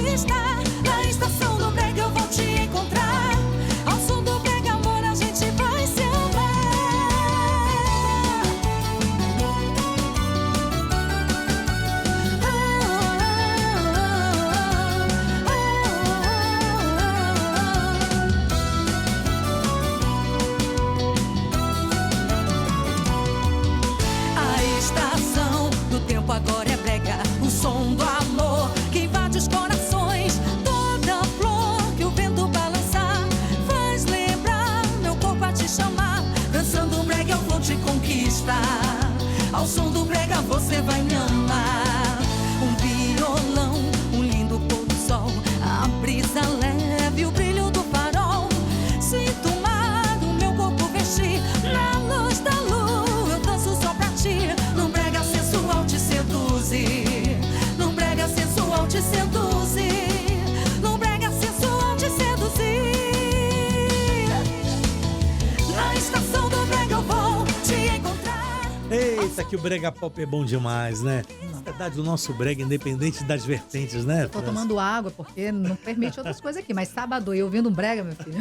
Eita, que o brega pop é bom demais, né? Na verdade, o nosso brega, independente das vertentes, né? Eu tô tomando água porque não permite outras coisas aqui. Mas sábado eu ouvindo um brega, meu filho.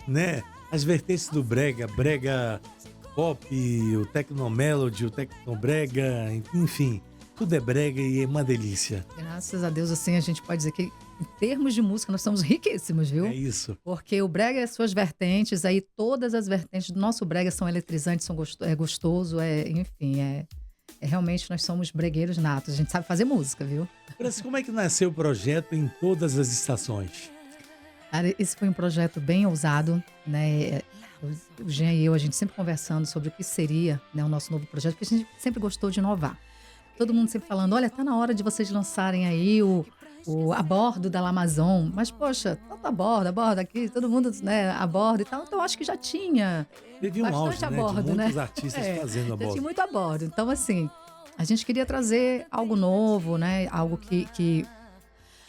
Né? As vertentes do brega, brega pop, o tecnomelody, o tecnobrega, enfim, tudo é brega e é uma delícia. Graças a Deus, assim, a gente pode dizer que em termos de música nós somos riquíssimos, viu? É isso. Porque o brega é suas vertentes, aí todas as vertentes do nosso brega são eletrizantes, é gostoso, enfim, realmente nós somos bregueiros natos, a gente sabe fazer música, viu? Francis, como é que nasceu o projeto Em Todas as Estações? Cara, esse foi um projeto bem ousado, né? O Jean e eu, a gente sempre conversando sobre o que seria, né, o nosso novo projeto, porque a gente sempre gostou de inovar. Todo mundo sempre falando, olha, tá na hora de vocês lançarem aí o a bordo da Amazon. Mas, poxa, tanto a bordo aqui, todo mundo, né, a bordo e tal. Então, acho que já tinha teve um auge, bastante né, a bordo, de muitos né? artistas fazendo a Já bordo. tinha muito a bordo. Então, assim, a gente queria trazer algo novo, né? Algo que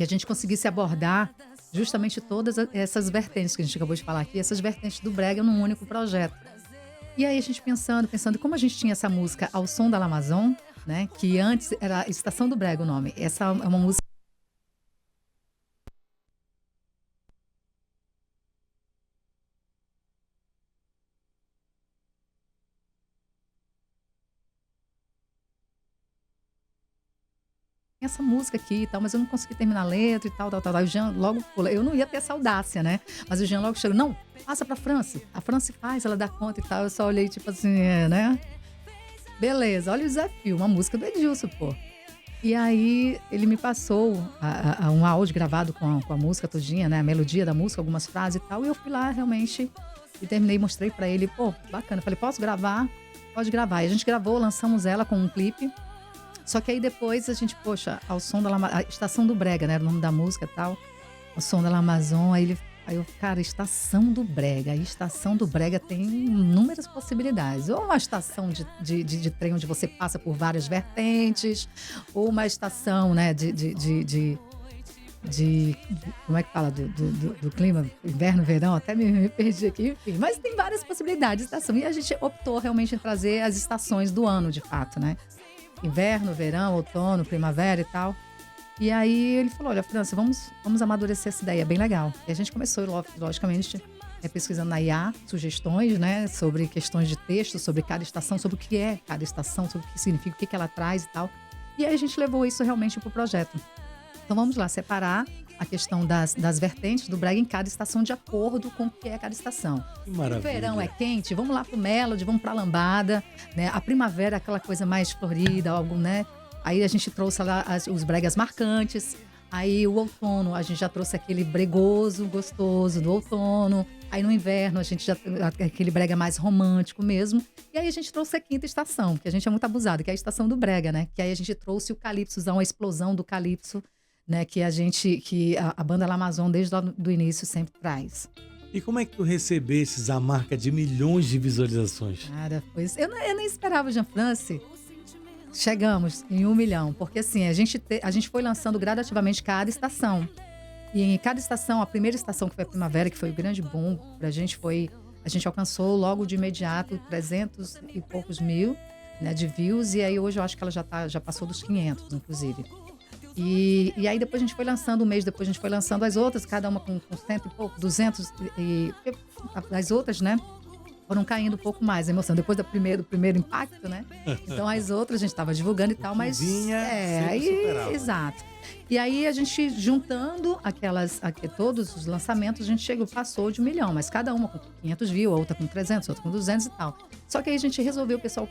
a gente conseguisse abordar justamente todas essas vertentes que a gente acabou de falar aqui, essas vertentes do brega num único projeto. E aí a gente pensando, como a gente tinha essa música Ao Som da Amazon, né? Que antes era Estação do Brega o nome. Essa é uma música. Essa música aqui e tal, mas eu não consegui terminar a letra e tal. Aí o Jean logo pula. Eu não ia ter essa audácia, né? Mas o Jean logo chegou, não, passa pra Franci. A Franci faz, ela dá conta e tal. Eu só olhei tipo assim, né? Beleza, olha o desafio, uma música do Edilson, pô. E aí ele me passou um áudio gravado com a música todinha, né? A melodia da música, algumas frases e tal. E eu fui lá realmente e terminei, mostrei pra ele, pô, bacana. Falei, posso gravar? Pode gravar. E a gente gravou, lançamos ela com um clipe. Só que aí depois a gente, poxa, ao som da a Estação do Brega, né? Era o nome da música e tal. Ao som da Amazon. Aí eu, cara, Estação do Brega. A Estação do Brega tem inúmeras possibilidades. Ou uma estação de trem onde você passa por várias vertentes, ou uma estação, né, como é que fala? Do clima, inverno, verão, até me perdi aqui, enfim. Mas tem várias possibilidades de estação. E a gente optou realmente em trazer as estações do ano, de fato, né? Inverno, verão, outono, primavera e tal. E aí ele falou, olha, França, vamos amadurecer essa ideia, é bem legal. E a gente começou, logicamente, pesquisando na IA, sugestões, né, sobre questões de texto, sobre cada estação, sobre o que é cada estação, sobre o que significa, o que ela traz e tal. E aí a gente levou isso realmente para o projeto. Então vamos lá, separar a questão das vertentes do brega em cada estação de acordo com o que é cada estação. Que maravilha. O verão é quente, vamos lá pro Melody, vamos pra lambada, né? A primavera é aquela coisa mais florida, algo, né? Aí a gente trouxe lá os bregas marcantes. Aí o outono, a gente já trouxe aquele bregoso, gostoso do outono. Aí no inverno a gente já aquele brega mais romântico mesmo. E aí a gente trouxe a quinta estação, que a gente é muito abusado, que é a estação do brega, né? Que aí a gente trouxe o calypsozão, a explosão do calypso, né, que a banda La Amazon desde o início sempre traz. E como é que tu recebesses a marca de milhões de visualizações? Cara, eu nem esperava, Jean France. Chegamos em 1 milhão, porque assim, a gente foi lançando gradativamente cada estação. E em cada estação, a primeira estação que foi a primavera, que foi o grande boom pra gente, a gente alcançou logo de imediato 300 e poucos mil, né, de views, e aí hoje eu acho que ela já passou dos 500, inclusive. E aí depois a gente foi lançando, um mês depois a gente foi lançando as outras, cada uma com 100 e pouco, 200, e as outras, né, foram caindo um pouco mais a emoção, depois do primeiro impacto, né? Então as outras a gente estava divulgando e tal, mas... Exato. E aí a gente juntando todos os lançamentos, a gente passou de 1 milhão, mas cada uma com 500 views, a outra com 300, a outra com 200 e tal. Só que aí a gente resolveu, o pessoal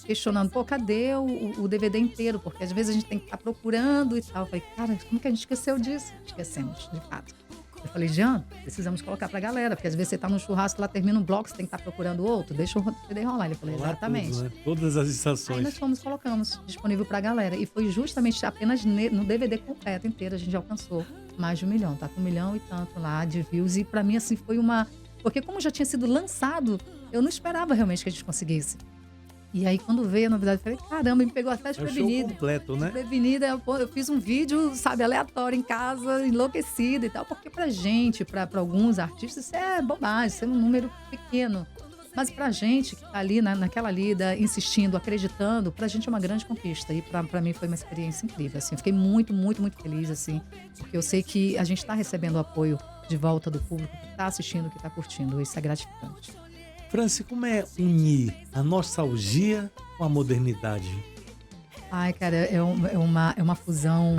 questionando, pô, cadê o DVD inteiro? Porque às vezes a gente tem que estar procurando e tal. Eu falei, cara, como que a gente esqueceu disso? Esquecemos, de fato. Eu falei, Jean, precisamos colocar pra galera, porque às vezes você tá num churrasco, lá termina um bloco, você tem que estar procurando outro, deixa o CD rolar. Ele falou, exatamente. Tudo, né? Todas as estações. Aí nós colocamos disponível pra galera. E foi justamente apenas no DVD completo inteiro, a gente já alcançou mais de 1 milhão. Tá com 1 milhão e tanto lá de views. E pra mim, assim, foi uma... Porque como já tinha sido lançado, eu não esperava realmente que a gente conseguisse. E aí, quando veio a novidade, eu falei, caramba, me pegou até desprevenida. Completo, né? Desprevenida, eu fiz um vídeo, sabe, aleatório em casa, enlouquecida e tal. Porque pra gente, pra alguns artistas, isso é bobagem, isso é um número pequeno. Mas pra gente que tá ali naquela lida, insistindo, acreditando, pra gente é uma grande conquista. E pra mim foi uma experiência incrível, assim. Eu fiquei muito, muito, muito feliz, assim, porque eu sei que a gente tá recebendo o apoio de volta do público que tá assistindo, que tá curtindo. Isso é gratificante. Franci, como é unir a nostalgia com a modernidade? Ai, cara, é uma fusão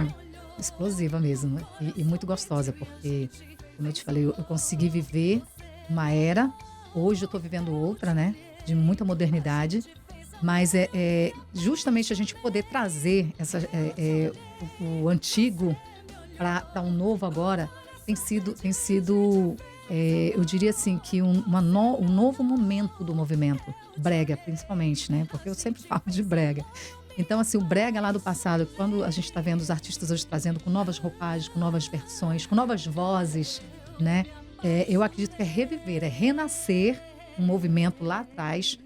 explosiva mesmo, né? E muito gostosa, porque, como eu te falei, eu consegui viver uma era, hoje eu tô vivendo outra, né? De muita modernidade, mas justamente a gente poder trazer o antigo para um novo agora tem sido eu diria assim, que um novo momento do movimento, brega principalmente, né? Porque eu sempre falo de brega. Então, assim, o brega lá do passado, quando a gente está vendo os artistas hoje trazendo com novas roupagens, com novas versões, com novas vozes, né? Eu acredito que é reviver, é renascer um movimento lá atrás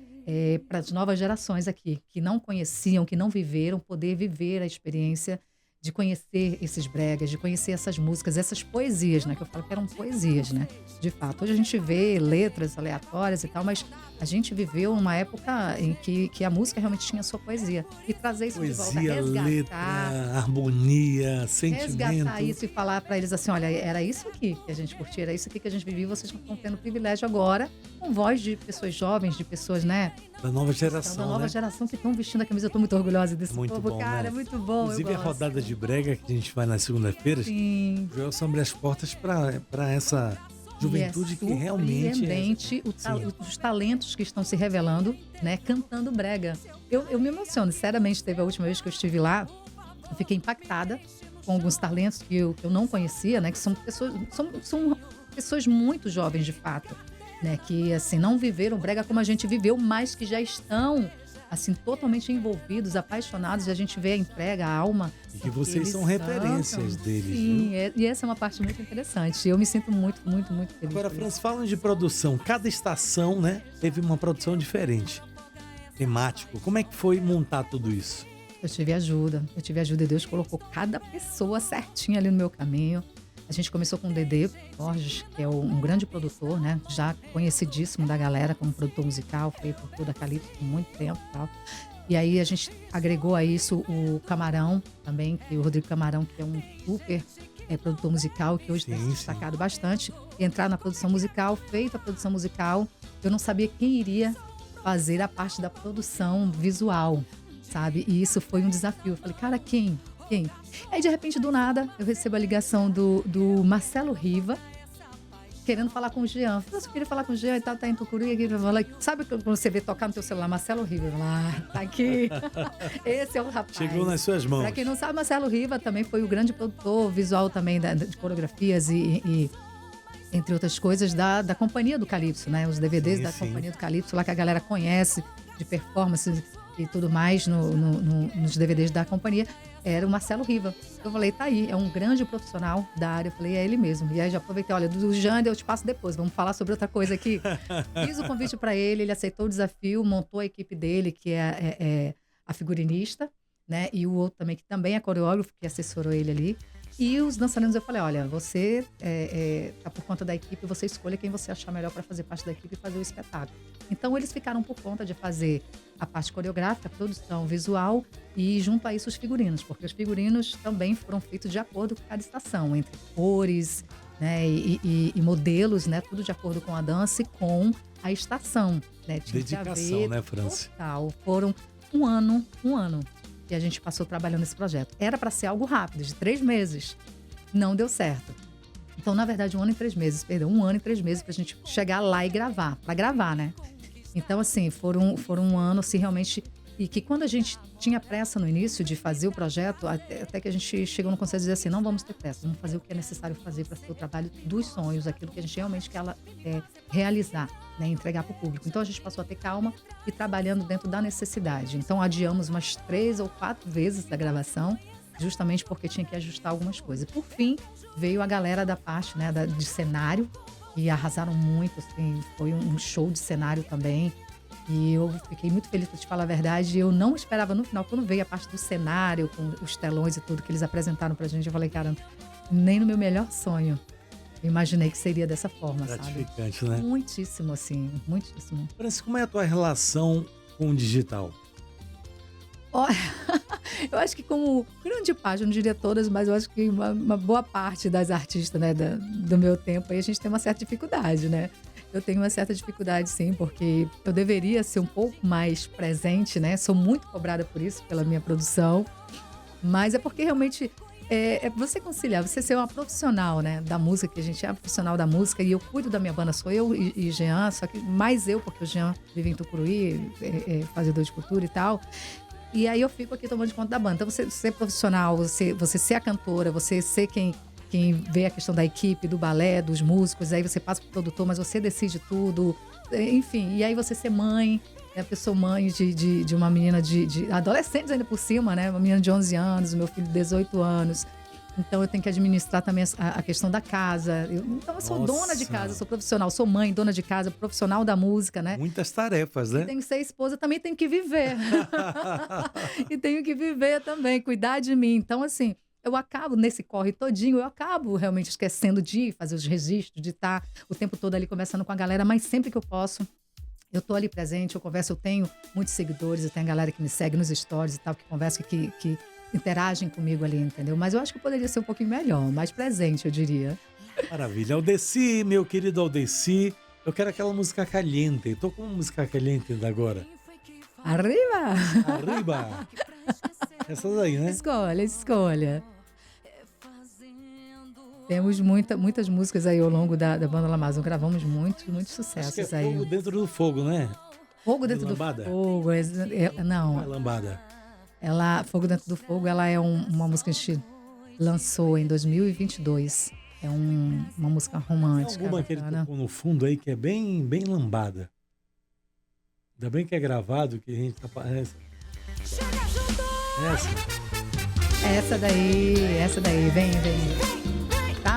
para as novas gerações aqui, que não conheciam, que não viveram, poder viver a experiência de conhecer esses bregas, de conhecer essas músicas, essas poesias, né? Que eu falo que eram poesias, né? De fato, hoje a gente vê letras aleatórias e tal, mas a gente viveu uma época em que a música realmente tinha sua poesia. E trazer isso de volta, Poesia, resgatar, letra, harmonia, sentimento. resgatar isso e falar para eles assim, olha, era isso aqui que a gente curtia, era isso aqui que a gente vivia, e vocês estão tendo o privilégio agora, com voz de pessoas jovens, de pessoas, né? Da nova geração, da nova né? geração que estão vestindo a camisa. Eu tô muito orgulhosa desse Muito povo, bom, cara, né? é muito bom. Inclusive eu a gosto. rodada de brega que a gente vai nas segundas-feiras, Sim. o Joelson abre as portas para essa juventude que realmente surpreendente Sim. os talentos que estão se revelando, né, cantando brega. Eu me emociono, sinceramente, teve a última vez que eu estive lá, eu fiquei impactada com alguns talentos que eu não conhecia, né, que são pessoas muito jovens de fato, né, que assim não viveram brega como a gente viveu, mas que já estão assim totalmente envolvidos, apaixonados, e a gente vê a entrega, a alma. E que vocês são referências deles. Sim, viu? e essa é uma parte muito interessante. Eu me sinto muito, muito, muito feliz. Agora, por Francis, isso. falando de produção, cada estação, né, teve uma produção diferente, temático. Como é que foi montar tudo isso? Eu tive ajuda e Deus colocou cada pessoa certinha ali no meu caminho. A gente começou com o Dedê Borges, que é um grande produtor, né? Já conhecidíssimo da galera como produtor musical, foi produtor da Calypso por muito tempo e tal. E aí a gente agregou a isso o Camarão também, que o Rodrigo Camarão, que é um super produtor musical, que hoje tem se destacado bastante. Entrar na produção musical, feita a produção musical, eu não sabia quem iria fazer a parte da produção visual, sabe? E isso foi um desafio. Eu falei, cara, quem? Aí, de repente, do nada, eu recebo a ligação do Marcelo Riva, querendo falar com o Jean. Eu falei, eu queria falar com o Jean e tal, tá em Tucuruí. Sabe quando você vê tocar no teu celular, Marcelo Riva? Eu falei, tá aqui. Esse é o rapaz. Chegou nas suas mãos. Pra quem não sabe, Marcelo Riva também foi o grande produtor visual também de coreografias e entre outras coisas, da Companhia do Calypso, né? Os DVDs da Companhia do Calypso, lá que a galera conhece, de performance e tudo mais nos DVDs da companhia, era o Marcelo Riva. Eu falei, tá aí, é um grande profissional da área. Eu falei, é ele mesmo. E aí já aproveitei, olha, do Jander eu te passo depois, vamos falar sobre outra coisa aqui. Fiz o convite para ele aceitou o desafio, montou a equipe dele, que é a figurinista, né? E o outro também, que também é coreógrafo, que assessorou ele ali. E os dançarinos, eu falei, olha, você tá por conta da equipe, você escolha quem você achar melhor para fazer parte da equipe e fazer o espetáculo. Então, eles ficaram por conta de fazer a parte coreográfica, a produção visual e, junto a isso, os figurinos, porque os figurinos também foram feitos de acordo com cada estação, entre cores, né, e modelos, né, tudo de acordo com a dança e com a estação. Né, tinha Dedicação, que haver, né, Franci? Total. Foram um ano que a gente passou trabalhando nesse projeto. Era para ser algo rápido, de 3 meses. Não deu certo. Então, na verdade, 1 ano e 3 meses. Perdão, 1 ano e 3 meses pra gente chegar lá e gravar. Pra gravar, né? Então, assim, foram um ano, assim, realmente... E que quando a gente tinha pressa no início de fazer o projeto, até que a gente chegou no consenso de dizer assim, não vamos ter pressa, vamos fazer o que é necessário fazer para ser o trabalho dos sonhos, aquilo que a gente realmente quer realizar, né, entregar para o público. Então a gente passou a ter calma e trabalhando dentro da necessidade. Então adiamos umas 3 ou 4 vezes da gravação, justamente porque tinha que ajustar algumas coisas. Por fim, veio a galera da parte, né, de cenário, e arrasaram muito, assim, foi um show de cenário também. E eu fiquei muito feliz, para te falar a verdade. Eu não esperava no final, quando veio a parte do cenário, com os telões e tudo que eles apresentaram pra gente, eu falei, cara, nem no meu melhor sonho Eu imaginei que seria dessa forma, sabe? Gratificante, né? Muitíssimo, assim, muitíssimo. Franci, como é a tua relação com o digital? Olha, eu acho que como grande parte, eu não diria todas, mas eu acho que uma boa parte das artistas, né, do meu tempo, aí a gente tem uma certa dificuldade, né? Eu tenho uma certa dificuldade, sim, porque eu deveria ser um pouco mais presente, né? Sou muito cobrada por isso, pela minha produção, mas é porque realmente é você conciliar, você ser uma profissional, né, da música, que a gente é profissional da música, e eu cuido da minha banda, sou eu e Jean, só que mais eu, porque o Jean vive em Tucuruí, fazedor de cultura e tal. E aí eu fico aqui tomando de conta da banda. Então, você ser profissional, você ser a cantora, você ser quem vê a questão da equipe, do balé, dos músicos, aí você passa pro produtor, mas você decide tudo. Enfim, e aí você ser mãe, né? Eu sou mãe de uma menina de adolescentes ainda por cima, né? Uma menina de 11 anos, o meu filho de 18 anos. Então eu tenho que administrar também a questão da casa. Então eu sou dona de casa, sou profissional, sou mãe, dona de casa, profissional da música, né? Muitas tarefas, né? E tenho que ser esposa, também tenho que viver. E tenho que viver também, cuidar de mim. Então, assim, eu acabo, nesse corre todinho, eu acabo realmente esquecendo de fazer os registros, de estar o tempo todo ali conversando com a galera, mas sempre que eu posso, eu tô ali presente, eu converso, eu tenho muitos seguidores, eu tenho a galera que me segue nos stories e tal, que conversa, que interagem comigo ali, entendeu? Mas eu acho que poderia ser um pouquinho melhor, mais presente, eu diria. Maravilha. Aldeci, meu querido Aldeci, eu quero aquela música caliente. Tô com uma música caliente agora. Arriba! Arriba! Essa daí, né? Escolha. Temos muitas músicas aí ao longo da banda Lamazon. Gravamos muitos sucessos Acho que é aí. Fogo Dentro do Fogo, né? Fogo Dentro do Lambada? Fogo. Não. É lambada. Fogo Dentro do Fogo, ela é uma música que a gente lançou em 2022. É uma música romântica. Tem alguma que ele tocou no fundo aí que é bem, bem lambada. Ainda bem que é gravado, que a gente aparece. Essa daí, vem. Tá?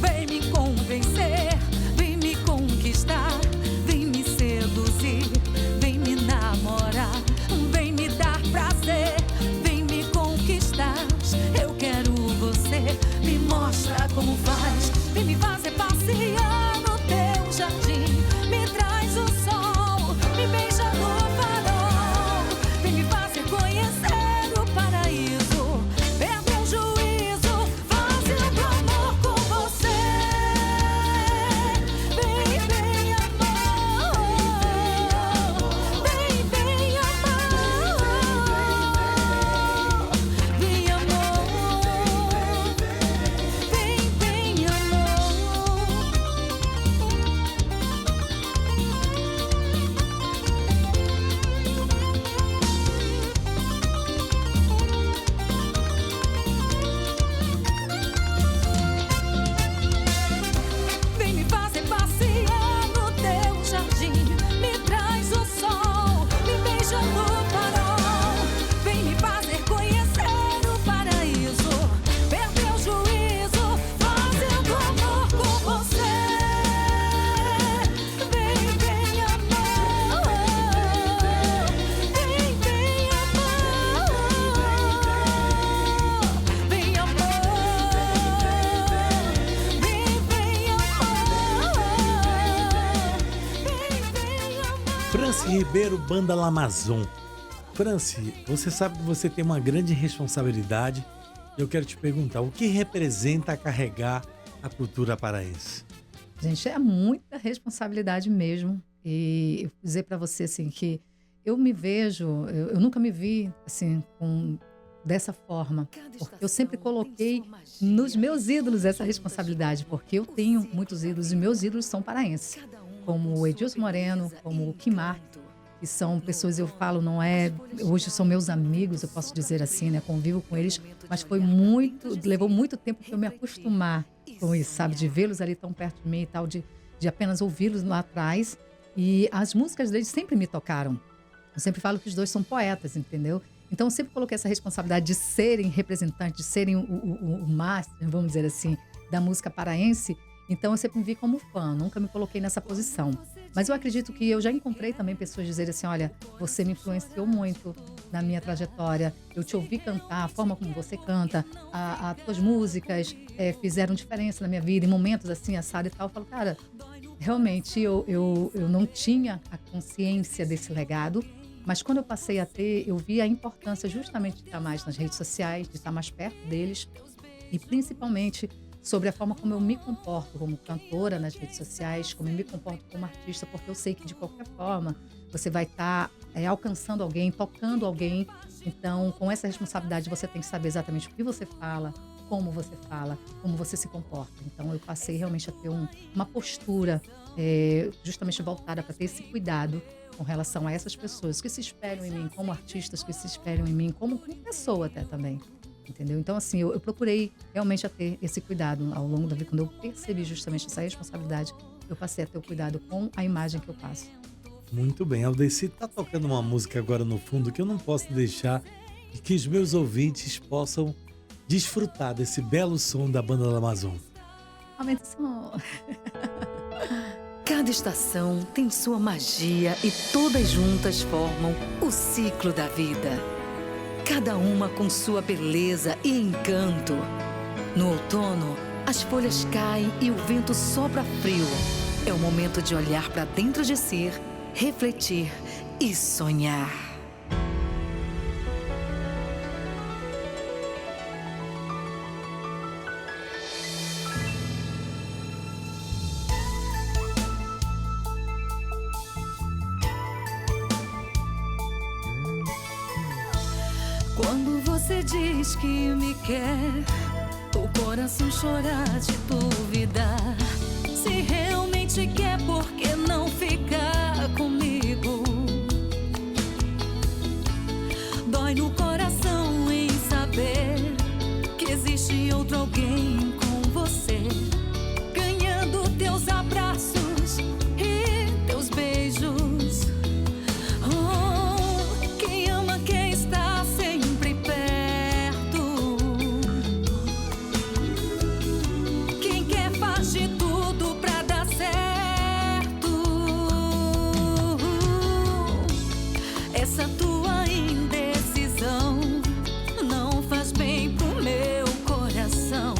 Vem me convencer, vem me conquistar, vem me seduzir, vem me namorar, vem me dar prazer, vem me conquistar. Eu quero você, me mostra como faz, vem me fazer passear no teu jardim, me traz o sol, me beija no farol, vem me fazer conhecer o paraíso, perde o juízo, fazendo amor com você. Vem amor, vem amor, vem amor, vem amor. Vem me fazer passear no teu jardim, me traz o sol, me beija no farol, vem me fazer conhecer o paraíso, perder o juízo, fazendo amor com você. Vem amor, vem amor, vem Franci Ribeiro, Banda Lamazon. Franci, você sabe que você tem uma grande responsabilidade. Eu quero te perguntar, o que representa carregar a cultura paraense? Gente, é muita responsabilidade mesmo. E eu vou dizer para você assim que eu me vejo, eu nunca me vi assim dessa forma, porque eu sempre coloquei nos meus ídolos essa responsabilidade, porque eu tenho muitos ídolos e meus ídolos são paraenses, como o Edilson Moreno, como o Kimar, que são pessoas, eu falo, hoje são meus amigos, eu posso dizer assim, né? Convivo com eles, mas levou muito tempo para eu me acostumar com isso, sabe? De vê-los ali tão perto de mim e tal, de de apenas ouvi-los lá atrás. E as músicas deles sempre me tocaram. Eu sempre falo que os dois são poetas, entendeu? Então, eu sempre coloquei essa responsabilidade de serem representantes, de serem o master, vamos dizer assim, da música paraense. Então, eu sempre me vi como fã, nunca me coloquei nessa posição. Mas eu acredito que eu já encontrei também pessoas dizerem assim, olha, você me influenciou muito na minha trajetória, eu te ouvi cantar, a forma como você canta, as tuas músicas fizeram diferença na minha vida, em momentos assim, assado e tal. Eu falo, cara, realmente eu não tinha a consciência desse legado, mas quando eu passei a ter, eu vi a importância justamente de estar mais nas redes sociais, de estar mais perto deles e principalmente sobre a forma como eu me comporto como cantora nas redes sociais, como eu me comporto como artista, porque eu sei que de qualquer forma você vai estar alcançando alguém, tocando alguém. Então, com essa responsabilidade, você tem que saber exatamente o que você fala, como você se comporta. Então, eu passei realmente a ter uma postura justamente voltada para ter esse cuidado com relação a essas pessoas que se espelham em mim como artistas, que se espelham em mim como pessoa até também. Entendeu? Então, assim, eu procurei realmente a ter esse cuidado ao longo da vida. Quando eu percebi justamente essa responsabilidade, eu passei a ter o cuidado com a imagem que eu passo. Muito bem. Aldeci, tá tocando uma música agora no fundo que eu não posso deixar de que os meus ouvintes possam desfrutar desse belo som da Banda do Amazon. Aumenta o som. Cada estação tem sua magia e todas juntas formam o ciclo da vida. Cada uma com sua beleza e encanto. No outono, as folhas caem e o vento sopra frio. É o momento de olhar para dentro de si, refletir e sonhar. Quando você diz que me quer, o coração chora de duvidar. Se realmente quer, por que não ficar comigo? Dói no coração em saber que existe outro alguém com você, ganhando teus abraços e teus beijos. Quem ama quem está sempre perto. Quem quer faz de tudo pra dar certo. Essa tua indecisão não faz bem pro meu coração.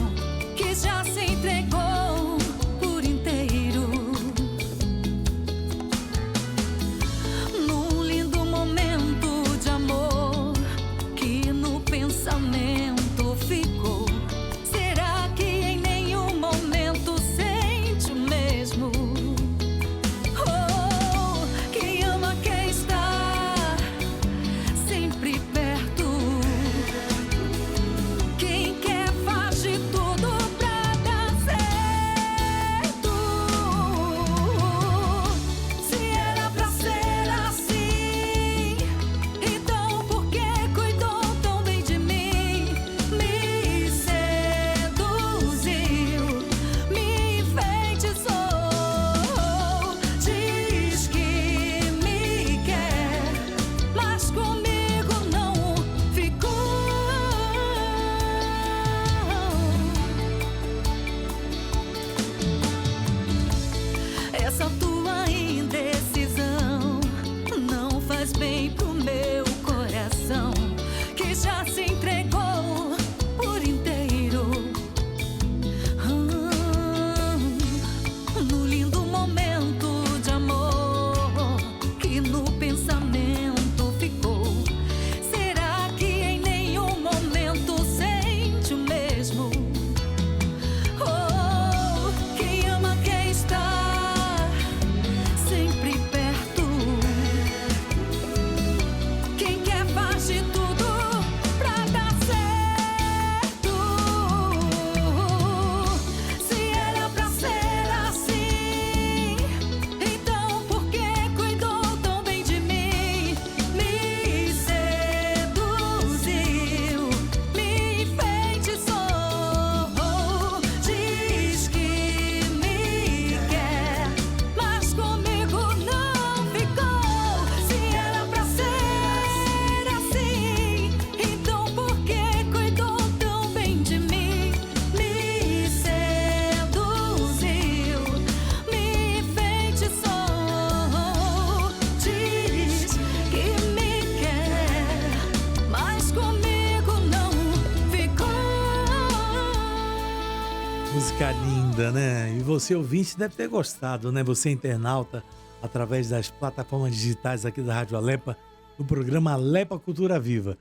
música linda, né? E você, ouvinte, deve ter gostado, né? Você, internauta, através das plataformas digitais aqui da Rádio Alepa, do programa Alepa Cultura Viva.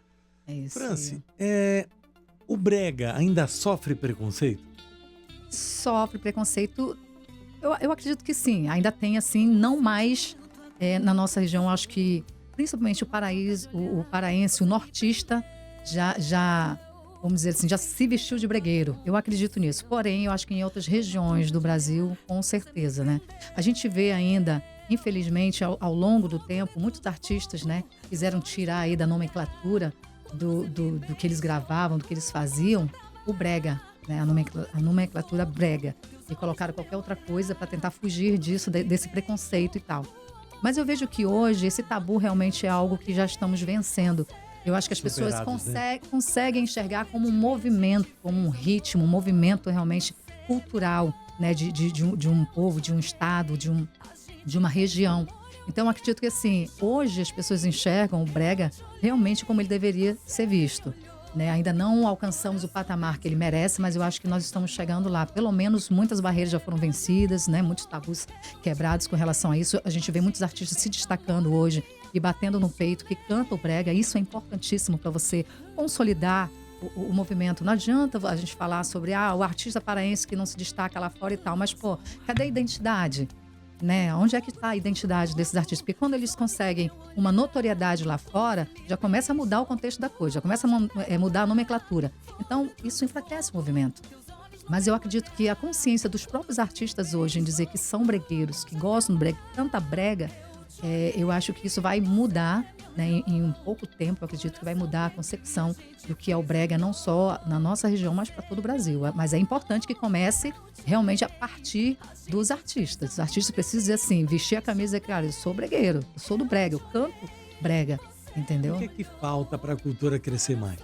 É isso. Franci, o brega ainda sofre preconceito? Sofre preconceito. Eu acredito que sim. Ainda tem, assim, não mais na nossa região. Acho que, principalmente o paraense, o nortista, já, vamos dizer assim, já se vestiu de bregueiro. Eu acredito nisso. Porém, eu acho que em outras regiões do Brasil, com certeza, né? A gente vê ainda, infelizmente, ao longo do tempo, muitos artistas, né, quiseram tirar aí da nomenclatura do que eles gravavam, do que eles faziam, o brega, né? A nomenclatura brega. E colocaram qualquer outra coisa para tentar fugir disso, desse preconceito e tal. Mas eu vejo que hoje esse tabu realmente é algo que já estamos vencendo. Eu acho que as pessoas conseguem enxergar como um movimento, como um ritmo, um movimento realmente cultural, né? de um povo, de um estado, de uma região. Então, eu acredito que, assim, hoje as pessoas enxergam o brega realmente como ele deveria ser visto, né? Ainda não alcançamos o patamar que ele merece, mas eu acho que nós estamos chegando lá. Pelo menos muitas barreiras já foram vencidas, né? Muitos tabus quebrados com relação a isso. A gente vê muitos artistas se destacando hoje e batendo no peito, que canta o brega. Isso é importantíssimo para você consolidar o movimento. Não adianta a gente falar sobre o artista paraense que não se destaca lá fora e tal, mas, pô, cadê a identidade? Né? Onde é que está a identidade desses artistas? Porque quando eles conseguem uma notoriedade lá fora, já começa a mudar o contexto da coisa, já começa a mudar a nomenclatura. Então, isso enfraquece o movimento. Mas eu acredito que a consciência dos próprios artistas hoje em dizer que são bregueiros, que gostam do brega, canta brega, eu acho que isso vai mudar, né? Em um pouco tempo, eu acredito que vai mudar a concepção do que é o brega, não só na nossa região, mas para todo o Brasil. Mas é importante que comece realmente a partir dos artistas. Os artistas precisam dizer assim, vestir a camisa e dizer, cara, eu sou bregueiro, eu sou do brega, eu canto brega, entendeu? O que é que falta para a cultura crescer mais?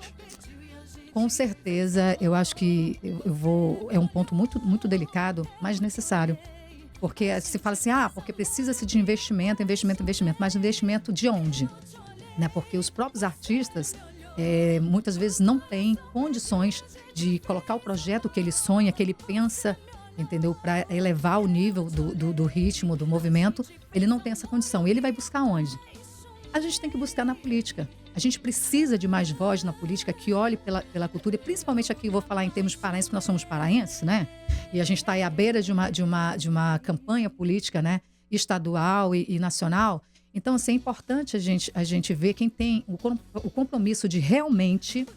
Com certeza, eu acho que é um ponto muito, muito delicado, mas necessário. Porque se fala assim, porque precisa-se de investimento. Mas investimento de onde? Né? Porque os próprios artistas, muitas vezes, não têm condições de colocar o projeto que ele sonha, que ele pensa, entendeu? Para elevar o nível do ritmo, do movimento. Ele não tem essa condição. E ele vai buscar onde? A gente tem que buscar na política. A gente precisa de mais voz na política que olhe pela cultura, e principalmente aqui eu vou falar em termos paraenses, porque nós somos paraenses, né? E a gente está aí à beira de uma campanha política, né? Estadual e nacional. Então, assim, é importante a gente ver quem tem o compromisso de realmente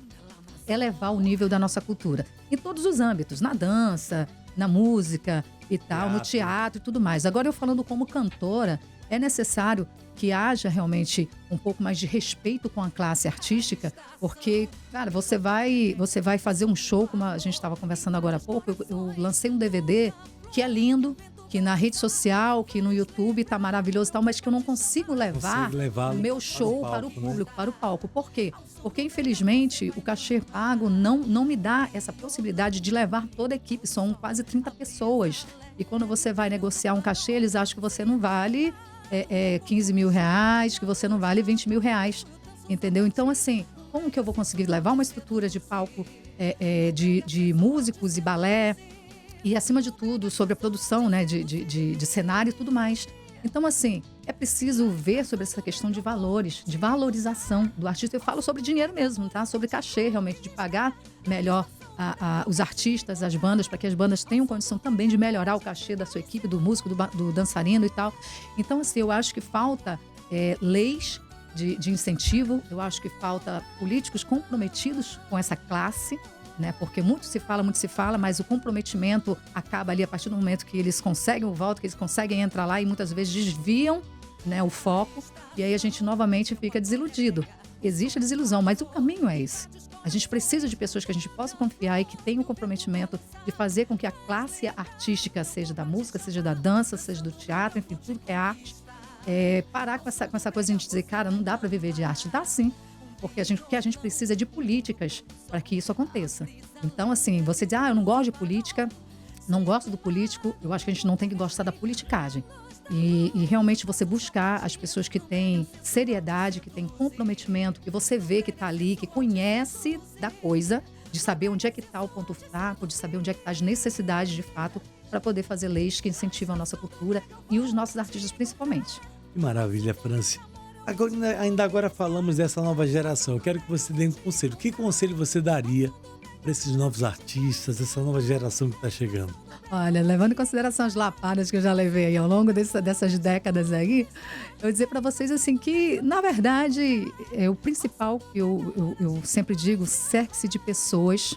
elevar o nível da nossa cultura. Em todos os âmbitos, na dança, na música e tal, no teatro e tudo mais. Agora, eu falando como cantora, é necessário que haja realmente um pouco mais de respeito com a classe artística, porque, cara, você vai fazer um show, como a gente estava conversando agora há pouco, eu lancei um DVD que é lindo, que na rede social, que no YouTube tá maravilhoso e tal, mas que eu não consigo levar o meu show para o público, né? Para o palco. Por quê? Porque, infelizmente, o cachê pago não me dá essa possibilidade de levar toda a equipe. São quase 30 pessoas. E quando você vai negociar um cachê, eles acham que você não vale 15 mil reais, que você não vale 20 mil reais, entendeu? Então, assim, como que eu vou conseguir levar uma estrutura de palco de músicos e balé e, acima de tudo, sobre a produção, né, de cenário e tudo mais? Então, assim, é preciso ver sobre essa questão de valores, de valorização do artista. Eu falo sobre dinheiro mesmo, tá? Sobre cachê, realmente, de pagar melhor os artistas, as bandas, para que as bandas tenham condição também de melhorar o cachê da sua equipe, do músico, do dançarino e tal. Então, assim, eu acho que falta leis de incentivo, eu acho que falta políticos comprometidos com essa classe, né? Porque muito se fala, mas o comprometimento acaba ali a partir do momento que eles conseguem o voto, que eles conseguem entrar lá e muitas vezes desviam, né, o foco, e aí a gente novamente fica desiludido. Existe a desilusão, mas o caminho é esse. A gente precisa de pessoas que a gente possa confiar e que tenham o comprometimento de fazer com que a classe artística, seja da música, seja da dança, seja do teatro, enfim, tudo que é arte, parar com essa coisa de dizer, cara, não dá para viver de arte. Dá sim, porque o que a gente precisa é de políticas para que isso aconteça. Então, assim, você diz, eu não gosto de política, não gosto do político, eu acho que a gente não tem que gostar da politicagem. E realmente você buscar as pessoas que têm seriedade, que têm comprometimento, que você vê que está ali, que conhece da coisa, de saber onde é que está o ponto fraco, de saber onde é que está as necessidades de fato, para poder fazer leis que incentivam a nossa cultura e os nossos artistas principalmente. Que maravilha, Franci. Ainda agora falamos dessa nova geração. Eu quero que você dê um conselho. Que conselho você daria para esses novos artistas, essa nova geração que está chegando? Olha, levando em consideração as lapadas que eu já levei aí ao longo dessas décadas aí, eu vou dizer para vocês assim que, na verdade, o principal que eu sempre digo, cerque-se de pessoas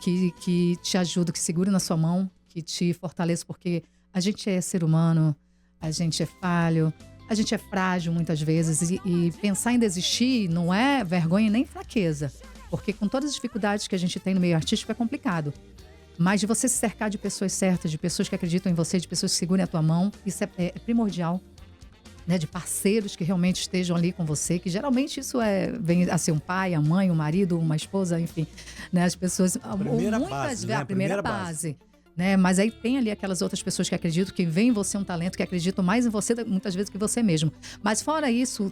que te ajudam, que seguram na sua mão, que te fortaleçam, porque a gente é ser humano, a gente é falho, a gente é frágil muitas vezes e pensar em desistir não é vergonha nem fraqueza, porque com todas as dificuldades que a gente tem no meio artístico é complicado. Mas de você se cercar de pessoas certas, de pessoas que acreditam em você, de pessoas que segurem a tua mão, isso é primordial. Né? De parceiros que realmente estejam ali com você, que geralmente isso vem a ser um pai, a mãe, um marido, uma esposa, enfim. Né? As pessoas... A primeira base, né? A primeira base. Né? Mas aí tem ali aquelas outras pessoas que acreditam, que veem em você um talento, que acreditam mais em você muitas vezes que você mesmo. Mas fora isso,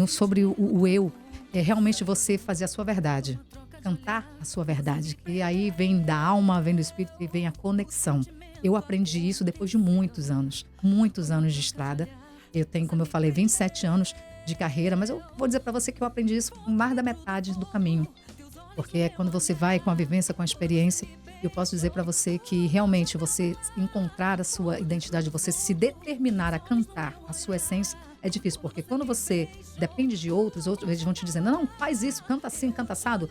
sobre o eu, é realmente você fazer a sua verdade. Cantar a sua verdade, que aí vem da alma, vem do espírito e vem a conexão. Eu aprendi isso depois de muitos anos de estrada. Eu tenho, como eu falei, 27 anos de carreira, mas eu vou dizer para você que eu aprendi isso com mais da metade do caminho. Porque é quando você vai com a vivência, com a experiência, eu posso dizer para você que realmente você encontrar a sua identidade, você se determinar a cantar a sua essência, é difícil, porque quando você depende de outros eles vão te dizendo, não, faz isso, canta assim, canta assado,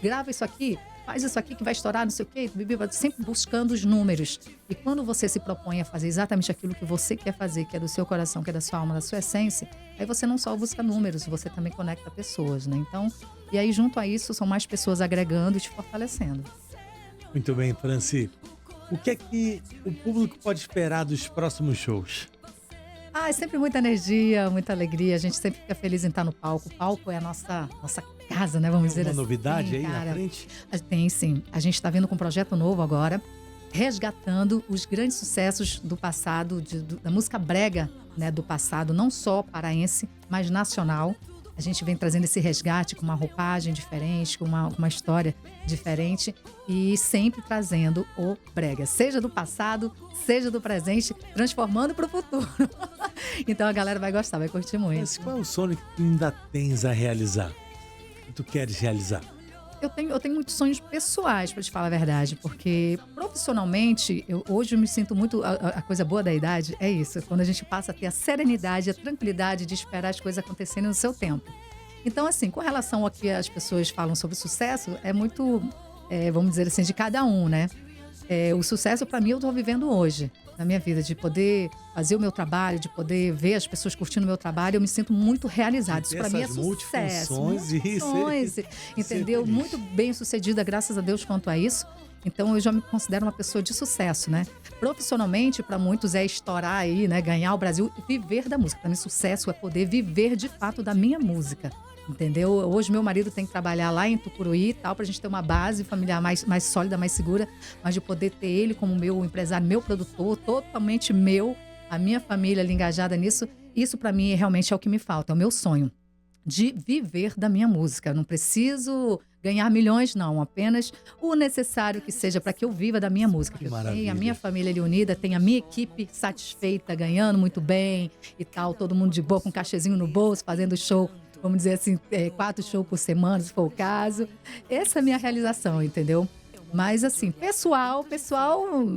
grava isso aqui, faz isso aqui que vai estourar, não sei o quê, sempre buscando os números. E quando você se propõe a fazer exatamente aquilo que você quer fazer, que é do seu coração, que é da sua alma, da sua essência, aí você não só busca números, você também conecta pessoas, né? Então, e aí junto a isso, são mais pessoas agregando e te fortalecendo. Muito bem, Franci. O que é que o público pode esperar dos próximos shows? É sempre muita energia, muita alegria. A gente sempre fica feliz em estar no palco. O palco é a nossa casa, né? Vamos dizer assim. Tem uma novidade aí cara, na frente? Tem, sim. A gente está vindo com um projeto novo agora, resgatando os grandes sucessos do passado, da música brega, né? Do passado, não só paraense, mas nacional. A gente vem trazendo esse resgate com uma roupagem diferente, com uma história diferente e sempre trazendo o brega, seja do passado, seja do presente, transformando para o futuro. Então a galera vai gostar, vai curtir muito. Mas qual é o sonho que tu ainda tens a realizar? Que tu queres realizar? Eu tenho muitos sonhos pessoais, para te falar a verdade, porque profissionalmente, hoje eu me sinto muito... A coisa boa da idade é isso, quando a gente passa a ter a serenidade, a tranquilidade de esperar as coisas acontecerem no seu tempo. Então, assim, com relação ao que as pessoas falam sobre sucesso, é muito, vamos dizer assim, de cada um, né? O sucesso, para mim, eu estou vivendo hoje, na minha vida, de poder fazer o meu trabalho, de poder ver as pessoas curtindo o meu trabalho, eu me sinto muito realizada. Isso para mim é sucesso. Multifunções, entendeu? Muito bem sucedida, graças a Deus, quanto a isso. Então, eu já me considero uma pessoa de sucesso, né? Profissionalmente, para muitos é estourar aí, né? Ganhar o Brasil, viver da música. Para mim, sucesso é poder viver, de fato, da minha música. Entendeu? Hoje meu marido tem que trabalhar lá em Tucuruí e tal, pra gente ter uma base familiar mais sólida, mais segura, mas de poder ter ele como meu empresário, meu produtor, totalmente meu, a minha família ali engajada nisso, isso pra mim realmente é o que me falta, é o meu sonho, de viver da minha música. Eu não preciso ganhar milhões, não, apenas o necessário que seja para que eu viva da minha música. Que eu tenho a minha família ali unida, tenho a minha equipe satisfeita, ganhando muito bem e tal, todo mundo de boa, com um cachezinho no bolso, fazendo show, vamos dizer assim, 4 shows por semana, se for o caso. Essa é a minha realização, entendeu? Mas, assim, pessoal,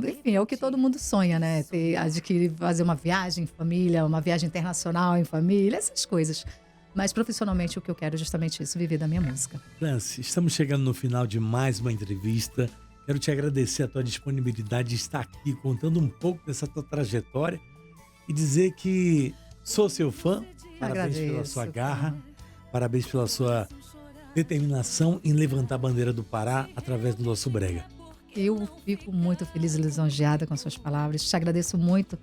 enfim, é o que todo mundo sonha, né? Adquirir, fazer uma viagem em família, uma viagem internacional em família, essas coisas. Mas, profissionalmente, o que eu quero é justamente isso, viver da minha música. Franci, estamos chegando no final de mais uma entrevista. Quero te agradecer a tua disponibilidade de estar aqui, contando um pouco dessa tua trajetória e dizer que sou seu fã. Parabéns pela sua garra. Parabéns pela sua determinação em levantar a bandeira do Pará através do nosso brega. Eu fico muito feliz e lisonjeada com suas palavras. Te agradeço muito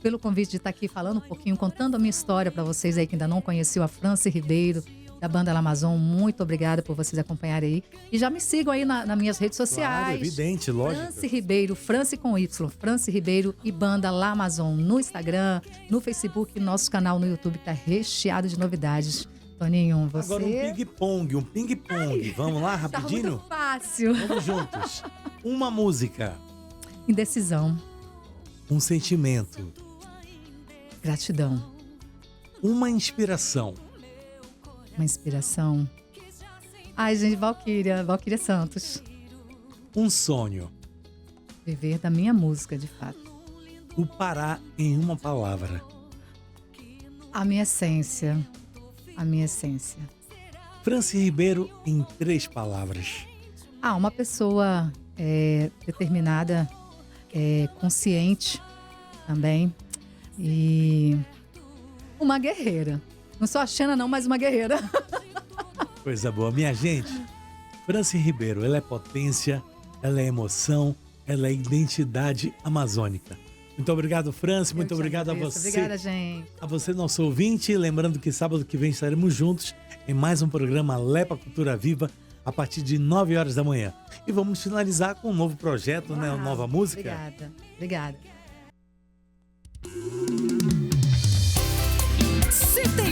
pelo convite de estar aqui falando um pouquinho, contando a minha história para vocês aí que ainda não conheciam, a Franci Ribeiro, da banda La Amazon. Muito obrigada por vocês acompanharem aí. E já me sigam aí nas minhas redes sociais. Claro, evidente, lógico. Franci Ribeiro, Franci com Y, Franci Ribeiro e banda La Amazon no Instagram, no Facebook, nosso canal no YouTube está recheado de novidades. Toninho, você... Agora um ping-pong. Vamos lá, Tá rapidinho? muito fácil. Vamos juntos. Uma música, Indecisão, um sentimento, gratidão, uma inspiração, uma inspiração. Ai, gente, Valquíria Santos. um sonho, Viver da minha música, de fato. o Pará em uma palavra. A minha essência. A minha essência. Franci Ribeiro em 3 palavras. Uma pessoa determinada, consciente também. E uma guerreira. Não sou a Xana não, mas uma guerreira. Coisa boa. Minha gente, Franci Ribeiro, ela é potência, ela é emoção, ela é identidade amazônica. Muito obrigado, Franci. Muito obrigado a você. Obrigada, gente. A você, nosso ouvinte. Lembrando que sábado que vem estaremos juntos em mais um programa Lepa Cultura Viva, a partir de 9 horas da manhã. E vamos finalizar com um novo projeto, né? Uma nova música. Obrigada. Se tem